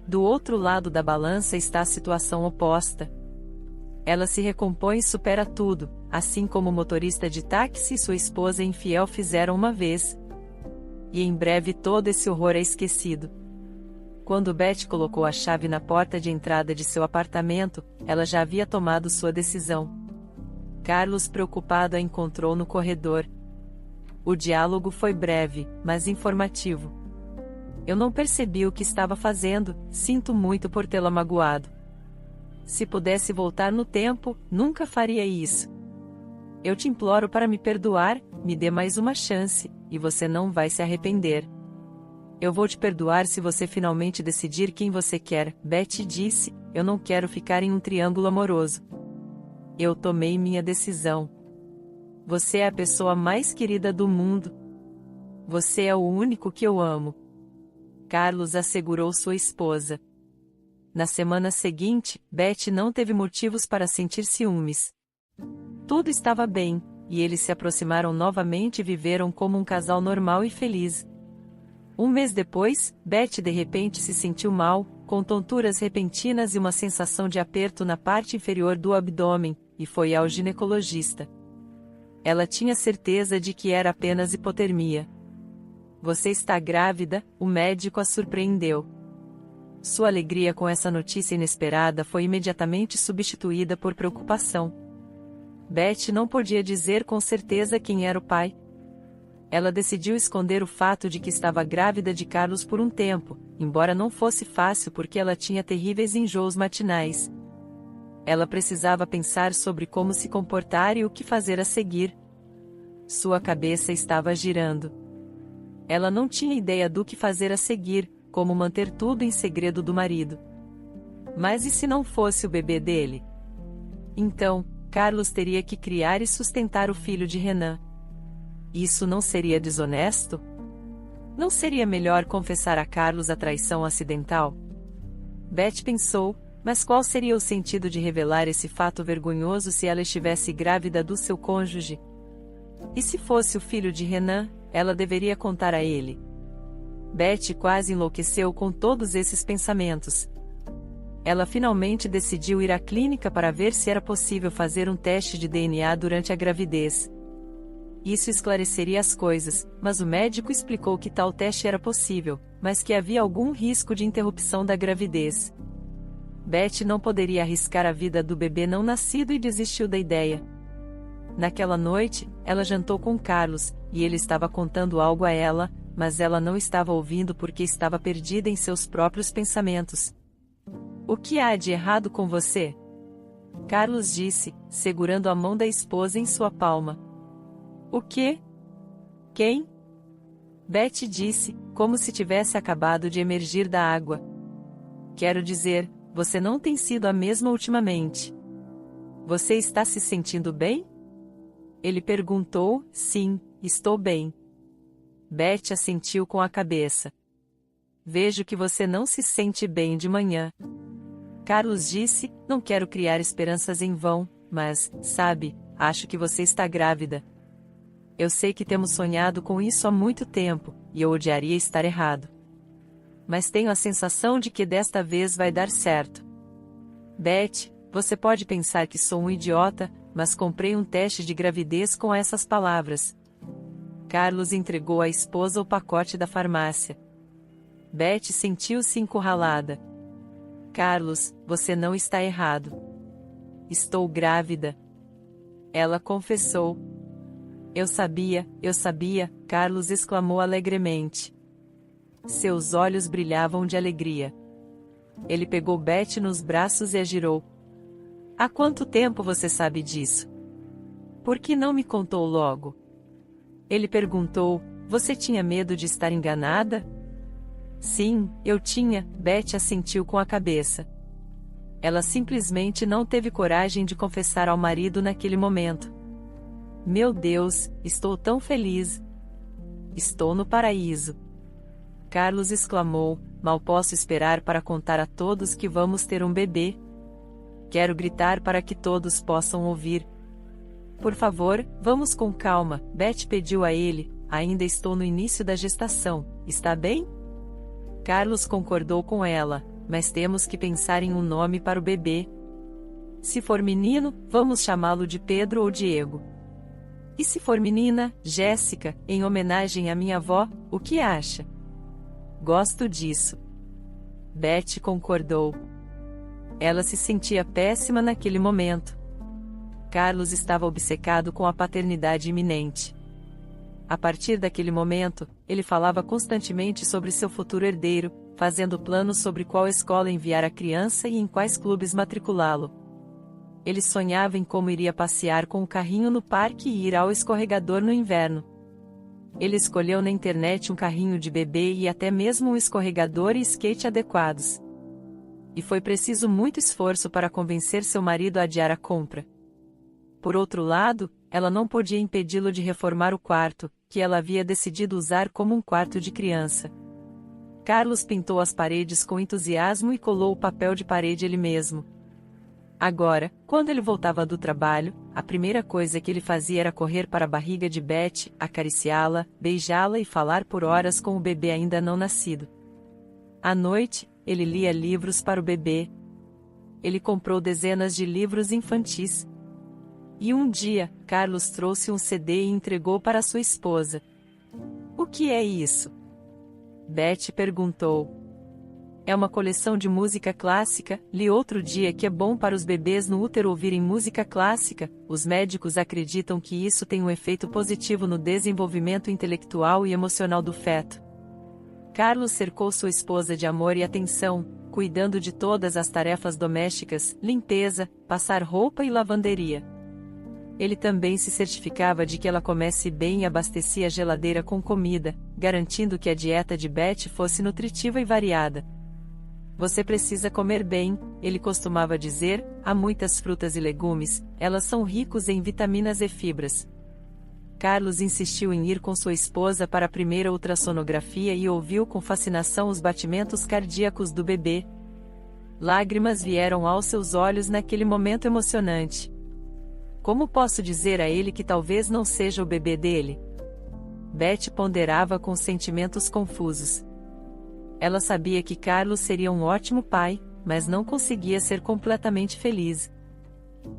Do outro lado da balança está a situação oposta. Ela se recompõe e supera tudo, assim como o motorista de táxi e sua esposa infiel fizeram uma vez. E em breve todo esse horror é esquecido. Quando Beth colocou a chave na porta de entrada de seu apartamento, ela já havia tomado sua decisão. Carlos, preocupado, a encontrou no corredor. O diálogo foi breve, mas informativo. Eu não percebi o que estava fazendo, sinto muito por tê-la magoado. Se pudesse voltar no tempo, nunca faria isso. Eu te imploro para me perdoar, me dê mais uma chance, e você não vai se arrepender. Eu vou te perdoar se você finalmente decidir quem você quer, Beth disse, eu não quero ficar em um triângulo amoroso. Eu tomei minha decisão. Você é a pessoa mais querida do mundo. Você é o único que eu amo. Carlos assegurou sua esposa. Na semana seguinte, Beth não teve motivos para sentir ciúmes. Tudo estava bem, e eles se aproximaram novamente e viveram como um casal normal e feliz. Um mês depois, Beth de repente se sentiu mal, com tonturas repentinas e uma sensação de aperto na parte inferior do abdômen, e foi ao ginecologista. Ela tinha certeza de que era apenas hipotermia. Você está grávida, o médico a surpreendeu. Sua alegria com essa notícia inesperada foi imediatamente substituída por preocupação. Beth não podia dizer com certeza quem era o pai. Ela decidiu esconder o fato de que estava grávida de Carlos por um tempo, embora não fosse fácil porque ela tinha terríveis enjoos matinais. Ela precisava pensar sobre como se comportar e o que fazer a seguir. Sua cabeça estava girando. Ela não tinha ideia do que fazer a seguir, como manter tudo em segredo do marido. Mas e se não fosse o bebê dele? Então, Carlos teria que criar e sustentar o filho de Renan. Isso não seria desonesto? Não seria melhor confessar a Carlos a traição acidental? Beth pensou, mas qual seria o sentido de revelar esse fato vergonhoso se ela estivesse grávida do seu cônjuge? E se fosse o filho de Renan, ela deveria contar a ele. Beth quase enlouqueceu com todos esses pensamentos. Ela finalmente decidiu ir à clínica para ver se era possível fazer um teste de DNA durante a gravidez. Isso esclareceria as coisas, mas o médico explicou que tal teste era possível, mas que havia algum risco de interrupção da gravidez. Beth não poderia arriscar a vida do bebê não nascido e desistiu da ideia. Naquela noite, ela jantou com Carlos, e ele estava contando algo a ela, mas ela não estava ouvindo porque estava perdida em seus próprios pensamentos. "O que há de errado com você?" Carlos disse, segurando a mão da esposa em sua palma. "O quê? Quem?" Beth disse, como se tivesse acabado de emergir da água. "Quero dizer, você não tem sido a mesma ultimamente. Você está se sentindo bem?" Ele perguntou. "Sim, estou bem." Beth assentiu com a cabeça. "Vejo que você não se sente bem de manhã." Carlos disse, "Não quero criar esperanças em vão, mas, sabe, acho que você está grávida. Eu sei que temos sonhado com isso há muito tempo, e eu odiaria estar errado. Mas tenho a sensação de que desta vez vai dar certo." "Beth, você pode pensar que sou um idiota, mas comprei um teste de gravidez com essas palavras." Carlos entregou à esposa o pacote da farmácia. Beth sentiu-se encurralada. "Carlos, você não está errado. Estou grávida." Ela confessou. Eu sabia, Carlos exclamou alegremente. Seus olhos brilhavam de alegria. Ele pegou Beth nos braços e a girou. "Há quanto tempo você sabe disso? Por que não me contou logo?" Ele perguntou. "Você tinha medo de estar enganada?" "Sim, eu tinha," Beth assentiu com a cabeça. Ela simplesmente não teve coragem de confessar ao marido naquele momento. "Meu Deus, estou tão feliz. Estou no paraíso." Carlos exclamou, "Mal posso esperar para contar a todos que vamos ter um bebê. Quero gritar para que todos possam ouvir." "Por favor, vamos com calma," Beth pediu a ele, "ainda estou no início da gestação, está bem?" Carlos concordou com ela, "Mas temos que pensar em um nome para o bebê. Se for menino, vamos chamá-lo de Pedro ou Diego. E se for menina, Jéssica, em homenagem à minha avó, o que acha?" "Gosto disso." Beth concordou. Ela se sentia péssima naquele momento. Carlos estava obcecado com a paternidade iminente. A partir daquele momento, ele falava constantemente sobre seu futuro herdeiro, fazendo planos sobre qual escola enviar a criança e em quais clubes matriculá-lo. Ele sonhava em como iria passear com o carrinho no parque e ir ao escorregador no inverno. Ele escolheu na internet um carrinho de bebê e até mesmo um escorregador e skate adequados. E foi preciso muito esforço para convencer seu marido a adiar a compra. Por outro lado, ela não podia impedi-lo de reformar o quarto, que ela havia decidido usar como um quarto de criança. Carlos pintou as paredes com entusiasmo e colou o papel de parede ele mesmo. Agora, quando ele voltava do trabalho, a primeira coisa que ele fazia era correr para a barriga de Beth, acariciá-la, beijá-la e falar por horas com o bebê ainda não nascido. À noite, ele lia livros para o bebê. Ele comprou dezenas de livros infantis. E um dia, Carlos trouxe um CD e entregou para sua esposa. "O que é isso?" Beth perguntou. "É uma coleção de música clássica. Li outro dia que é bom para os bebês no útero ouvirem música clássica. Os médicos acreditam que isso tem um efeito positivo no desenvolvimento intelectual e emocional do feto." Carlos cercou sua esposa de amor e atenção, cuidando de todas as tarefas domésticas, limpeza, passar roupa e lavanderia. Ele também se certificava de que ela comesse bem e abastecia a geladeira com comida, garantindo que a dieta de Beth fosse nutritiva e variada. "Você precisa comer bem," ele costumava dizer, "há muitas frutas e legumes, elas são ricos em vitaminas e fibras." Carlos insistiu em ir com sua esposa para a primeira ultrassonografia e ouviu com fascinação os batimentos cardíacos do bebê. Lágrimas vieram aos seus olhos naquele momento emocionante. Como posso dizer a ele que talvez não seja o bebê dele? Beth ponderava com sentimentos confusos. Ela sabia que Carlos seria um ótimo pai, mas não conseguia ser completamente feliz.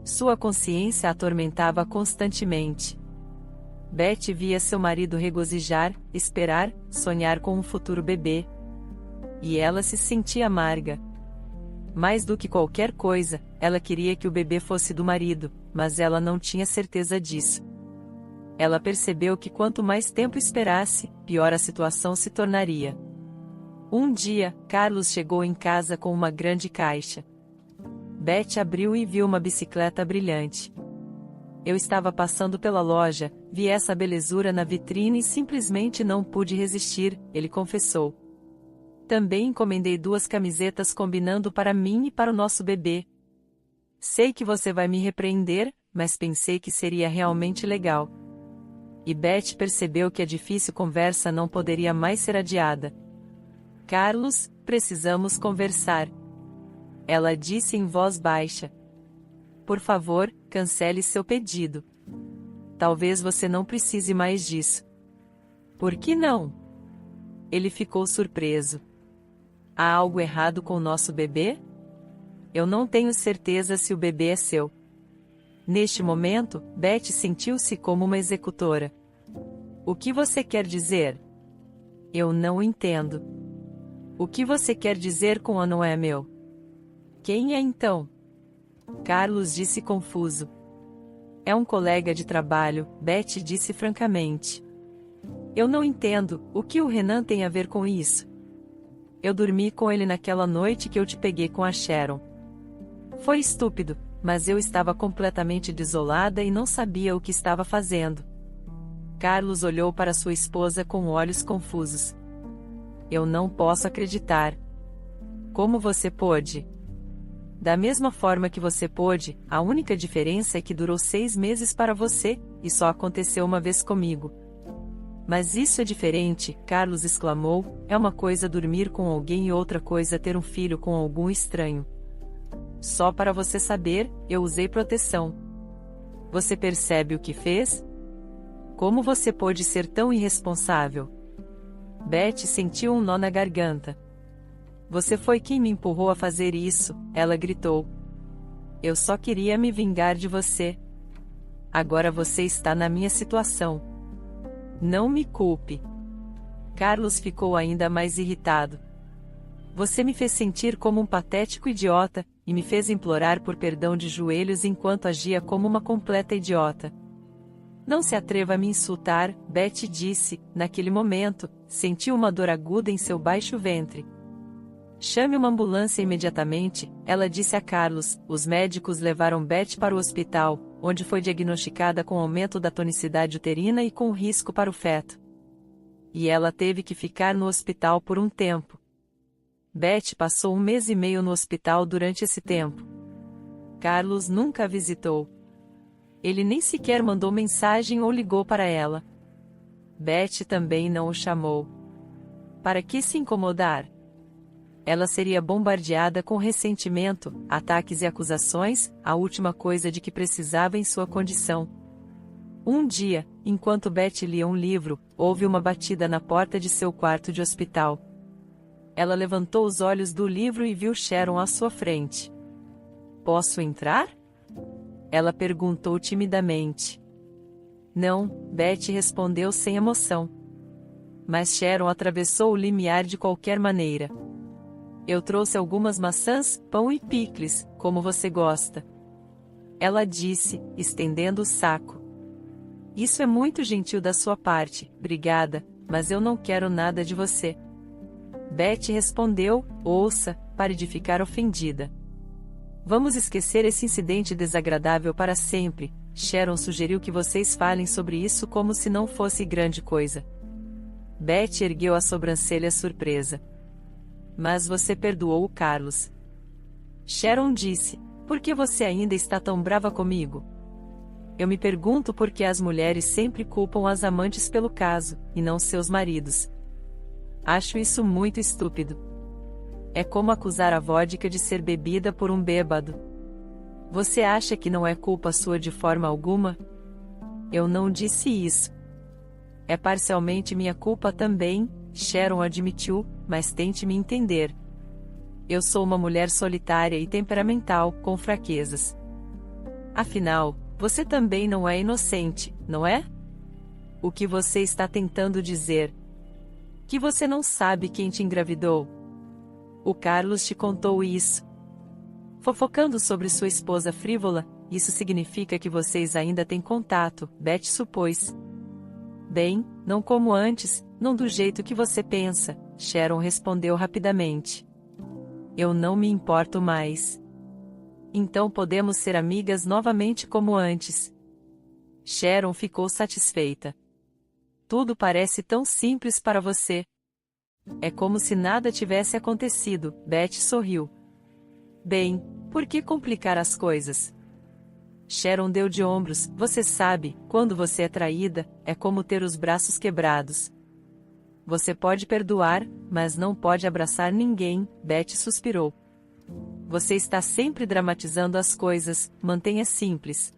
Sua consciência a atormentava constantemente. Beth via seu marido regozijar, esperar, sonhar com um futuro bebê. E ela se sentia amarga. Mais do que qualquer coisa, ela queria que o bebê fosse do marido, mas ela não tinha certeza disso. Ela percebeu que quanto mais tempo esperasse, pior a situação se tornaria. Um dia, Carlos chegou em casa com uma grande caixa. Beth abriu e viu uma bicicleta brilhante. Eu estava passando pela loja, vi essa belezura na vitrine e simplesmente não pude resistir, ele confessou. Também encomendei 2 camisetas combinando para mim e para o nosso bebê. Sei que você vai me repreender, mas pensei que seria realmente legal. E Beth percebeu que a difícil conversa não poderia mais ser adiada. Carlos, precisamos conversar. Ela disse em voz baixa. Por favor, cancele seu pedido. Talvez você não precise mais disso. Por que não? Ele ficou surpreso. Há algo errado com o nosso bebê? Eu não tenho certeza se o bebê é seu. Neste momento, Beth sentiu-se como uma executora. O que você quer dizer? Eu não entendo. O que você quer dizer com "o não é meu"? Quem é então? Carlos disse confuso. É um colega de trabalho, Beth disse francamente. Eu não entendo, o que o Renan tem a ver com isso? Eu dormi com ele naquela noite que eu te peguei com a Sharon. Foi estúpido, mas eu estava completamente desolada e não sabia o que estava fazendo. Carlos olhou para sua esposa com olhos confusos. Eu não posso acreditar. Como você pôde? Da mesma forma que você pôde, a única diferença é que durou 6 meses para você, e só aconteceu uma vez comigo. Mas isso é diferente, Carlos exclamou, é uma coisa dormir com alguém e outra coisa ter um filho com algum estranho. Só para você saber, eu usei proteção. Você percebe o que fez? Como você pôde ser tão irresponsável? Beth sentiu um nó na garganta. Você foi quem me empurrou a fazer isso, ela gritou. Eu só queria me vingar de você. Agora você está na minha situação. Não me culpe. Carlos ficou ainda mais irritado. Você me fez sentir como um patético idiota, e me fez implorar por perdão de joelhos enquanto agia como uma completa idiota. Não se atreva a me insultar, Beth disse, naquele momento, sentiu uma dor aguda em seu baixo ventre. Chame uma ambulância imediatamente, ela disse a Carlos. Os médicos levaram Beth para o hospital, onde foi diagnosticada com aumento da tonicidade uterina e com risco para o feto. E ela teve que ficar no hospital por um tempo. Beth passou 1 mês e meio no hospital durante esse tempo. Carlos nunca a visitou. Ele nem sequer mandou mensagem ou ligou para ela. Beth também não o chamou. Para que se incomodar? Ela seria bombardeada com ressentimento, ataques e acusações, a última coisa de que precisava em sua condição. Um dia, enquanto Beth lia um livro, houve uma batida na porta de seu quarto de hospital. Ela levantou os olhos do livro e viu Sharon à sua frente. Posso entrar? Ela perguntou timidamente. Não, Beth respondeu sem emoção. Mas Sharon atravessou o limiar de qualquer maneira. Eu trouxe algumas maçãs, pão e picles, como você gosta. Ela disse, estendendo o saco. Isso é muito gentil da sua parte, obrigada, mas eu não quero nada de você. Beth respondeu, ouça, pare de ficar ofendida. Vamos esquecer esse incidente desagradável para sempre. Sharon sugeriu que vocês falem sobre isso como se não fosse grande coisa. Beth ergueu a sobrancelha surpresa. Mas você perdoou o Carlos. Sharon disse, por que você ainda está tão brava comigo? Eu me pergunto por que as mulheres sempre culpam as amantes pelo caso, e não seus maridos. Acho isso muito estúpido. É como acusar a vodka de ser bebida por um bêbado. Você acha que não é culpa sua de forma alguma? Eu não disse isso. É parcialmente minha culpa também, Sharon admitiu, mas tente me entender. Eu sou uma mulher solitária e temperamental, com fraquezas. Afinal, você também não é inocente, não é? O que você está tentando dizer? Que você não sabe quem te engravidou? O Carlos te contou isso. Fofocando sobre sua esposa frívola, isso significa que vocês ainda têm contato, Beth supôs. Bem, não como antes, não do jeito que você pensa, Sharon respondeu rapidamente. Eu não me importo mais. Então podemos ser amigas novamente como antes. Sharon ficou satisfeita. Tudo parece tão simples para você. É como se nada tivesse acontecido, Beth sorriu. Bem, por que complicar as coisas? Sharon deu de ombros. Você sabe, quando você é traída, é como ter os braços quebrados. Você pode perdoar, mas não pode abraçar ninguém, Beth suspirou. Você está sempre dramatizando as coisas, mantenha simples.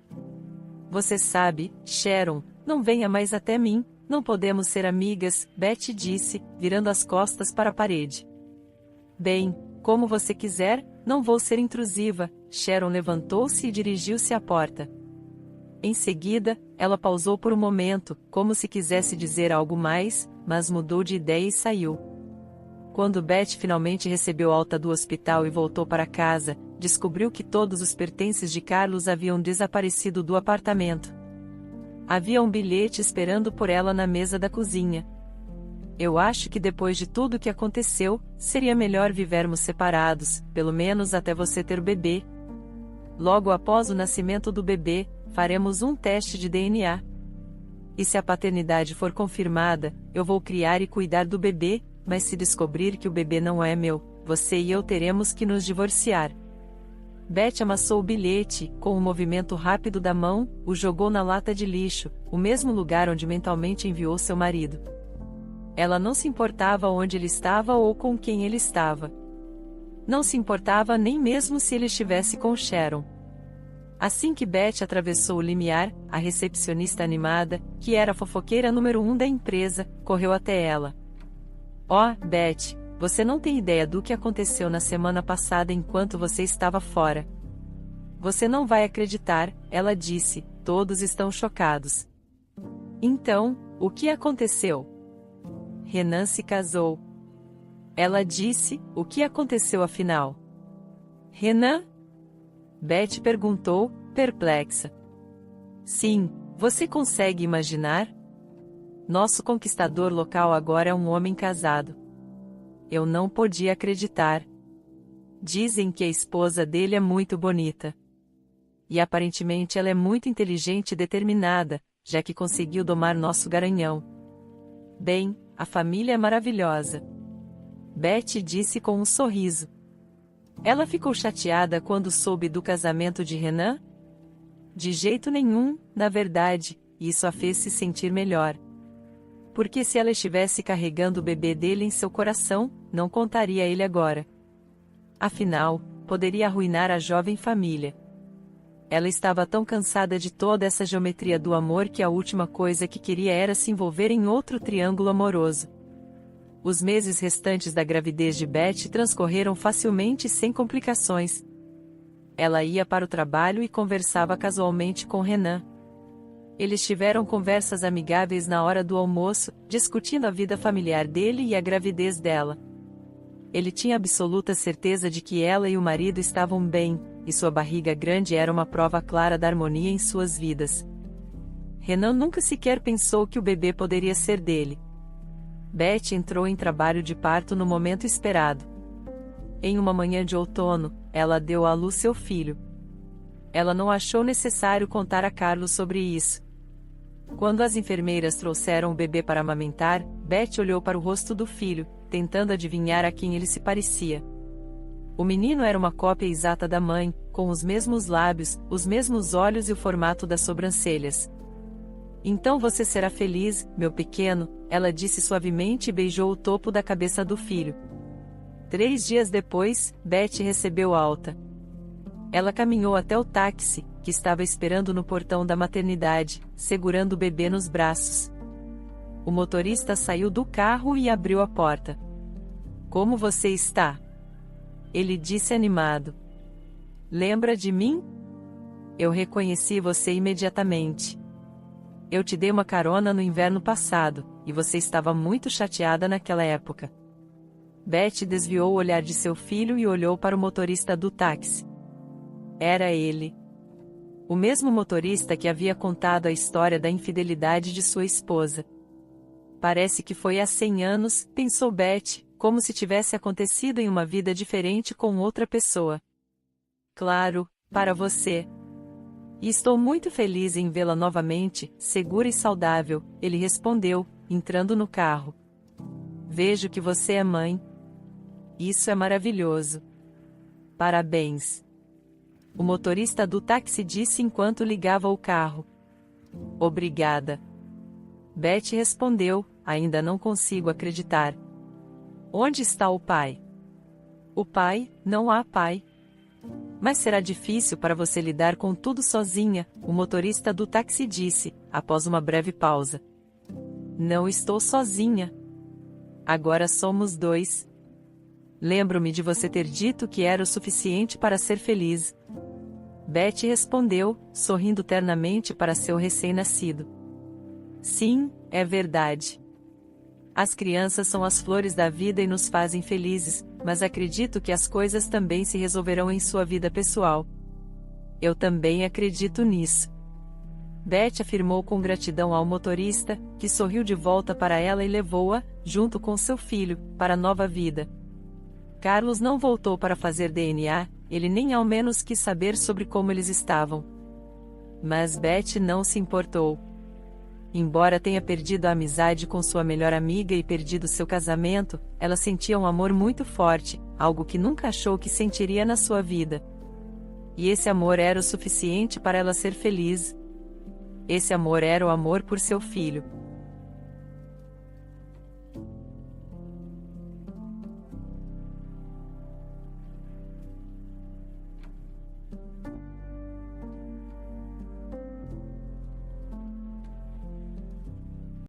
Você sabe, Sharon, não venha mais até mim, não podemos ser amigas, Beth disse, virando as costas para a parede. Bem, como você quiser, não vou ser intrusiva, Sharon levantou-se e dirigiu-se à porta. Em seguida, ela pausou por um momento, como se quisesse dizer algo mais, mas mudou de ideia e saiu. Quando Beth finalmente recebeu alta do hospital e voltou para casa, descobriu que todos os pertences de Carlos haviam desaparecido do apartamento. Havia um bilhete esperando por ela na mesa da cozinha. Eu acho que depois de tudo o que aconteceu, seria melhor vivermos separados, pelo menos até você ter o bebê. Logo após o nascimento do bebê, faremos um teste de DNA. E se a paternidade for confirmada, eu vou criar e cuidar do bebê, mas se descobrir que o bebê não é meu, você e eu teremos que nos divorciar. Beth amassou o bilhete, com um movimento rápido da mão, o jogou na lata de lixo, o mesmo lugar onde mentalmente enviou seu marido. Ela não se importava onde ele estava ou com quem ele estava. Não se importava nem mesmo se ele estivesse com Sharon. Assim que Beth atravessou o limiar, a recepcionista animada, que era a fofoqueira número 1 da empresa, correu até ela. Oh, Beth, você não tem ideia do que aconteceu na semana passada enquanto você estava fora. Você não vai acreditar, ela disse, todos estão chocados. Então, o que aconteceu? Renan se casou. Ela disse, o que aconteceu afinal? Renan? Beth perguntou, perplexa. Sim, você consegue imaginar? Nosso conquistador local agora é um homem casado. Eu não podia acreditar. Dizem que a esposa dele é muito bonita. E aparentemente ela é muito inteligente e determinada, já que conseguiu domar nosso garanhão. Bem, a família é maravilhosa. Beth disse com um sorriso. Ela ficou chateada quando soube do casamento de Renan? De jeito nenhum, na verdade, isso a fez se sentir melhor. Porque se ela estivesse carregando o bebê dele em seu coração, não contaria a ele agora. Afinal, poderia arruinar a jovem família. Ela estava tão cansada de toda essa geometria do amor que a última coisa que queria era se envolver em outro triângulo amoroso. Os meses restantes da gravidez de Beth transcorreram facilmente e sem complicações. Ela ia para o trabalho e conversava casualmente com Renan. Eles tiveram conversas amigáveis na hora do almoço, discutindo a vida familiar dele e a gravidez dela. Ele tinha absoluta certeza de que ela e o marido estavam bem, e sua barriga grande era uma prova clara da harmonia em suas vidas. Renan nunca sequer pensou que o bebê poderia ser dele. Beth entrou em trabalho de parto no momento esperado. Em uma manhã de outono, ela deu à luz seu filho. Ela não achou necessário contar a Carlos sobre isso. Quando as enfermeiras trouxeram o bebê para amamentar, Beth olhou para o rosto do filho, tentando adivinhar a quem ele se parecia. O menino era uma cópia exata da mãe, com os mesmos lábios, os mesmos olhos e o formato das sobrancelhas. Então você será feliz, meu pequeno, ela disse suavemente e beijou o topo da cabeça do filho. 3 dias depois, Beth recebeu alta. Ela caminhou até o táxi, que estava esperando no portão da maternidade, segurando o bebê nos braços. O motorista saiu do carro e abriu a porta. Como você está? Ele disse animado. Lembra de mim? Eu reconheci você imediatamente. Eu te dei uma carona no inverno passado, e você estava muito chateada naquela época. Beth desviou o olhar de seu filho e olhou para o motorista do táxi. Era ele. O mesmo motorista que havia contado a história da infidelidade de sua esposa. Parece que foi há 100 anos, pensou Beth, como se tivesse acontecido em uma vida diferente com outra pessoa. Claro, para você. E estou muito feliz em vê-la novamente, segura e saudável, ele respondeu, entrando no carro. Vejo que você é mãe. Isso é maravilhoso. Parabéns. O motorista do táxi disse enquanto ligava o carro. Obrigada. Beth respondeu, ainda não consigo acreditar. Onde está o pai? O pai? Não há pai. Mas será difícil para você lidar com tudo sozinha, o motorista do táxi disse, após uma breve pausa. Não estou sozinha. Agora somos 2. Lembro-me de você ter dito que era o suficiente para ser feliz. Beth respondeu, sorrindo ternamente para seu recém-nascido. Sim, é verdade. As crianças são as flores da vida e nos fazem felizes, mas acredito que as coisas também se resolverão em sua vida pessoal. Eu também acredito nisso. Beth afirmou com gratidão ao motorista, que sorriu de volta para ela e levou-a, junto com seu filho, para a nova vida. Carlos não voltou para fazer DNA, ele nem ao menos quis saber sobre como eles estavam. Mas Beth não se importou. Embora tenha perdido a amizade com sua melhor amiga e perdido seu casamento, ela sentia um amor muito forte, algo que nunca achou que sentiria na sua vida. E esse amor era o suficiente para ela ser feliz. Esse amor era o amor por seu filho.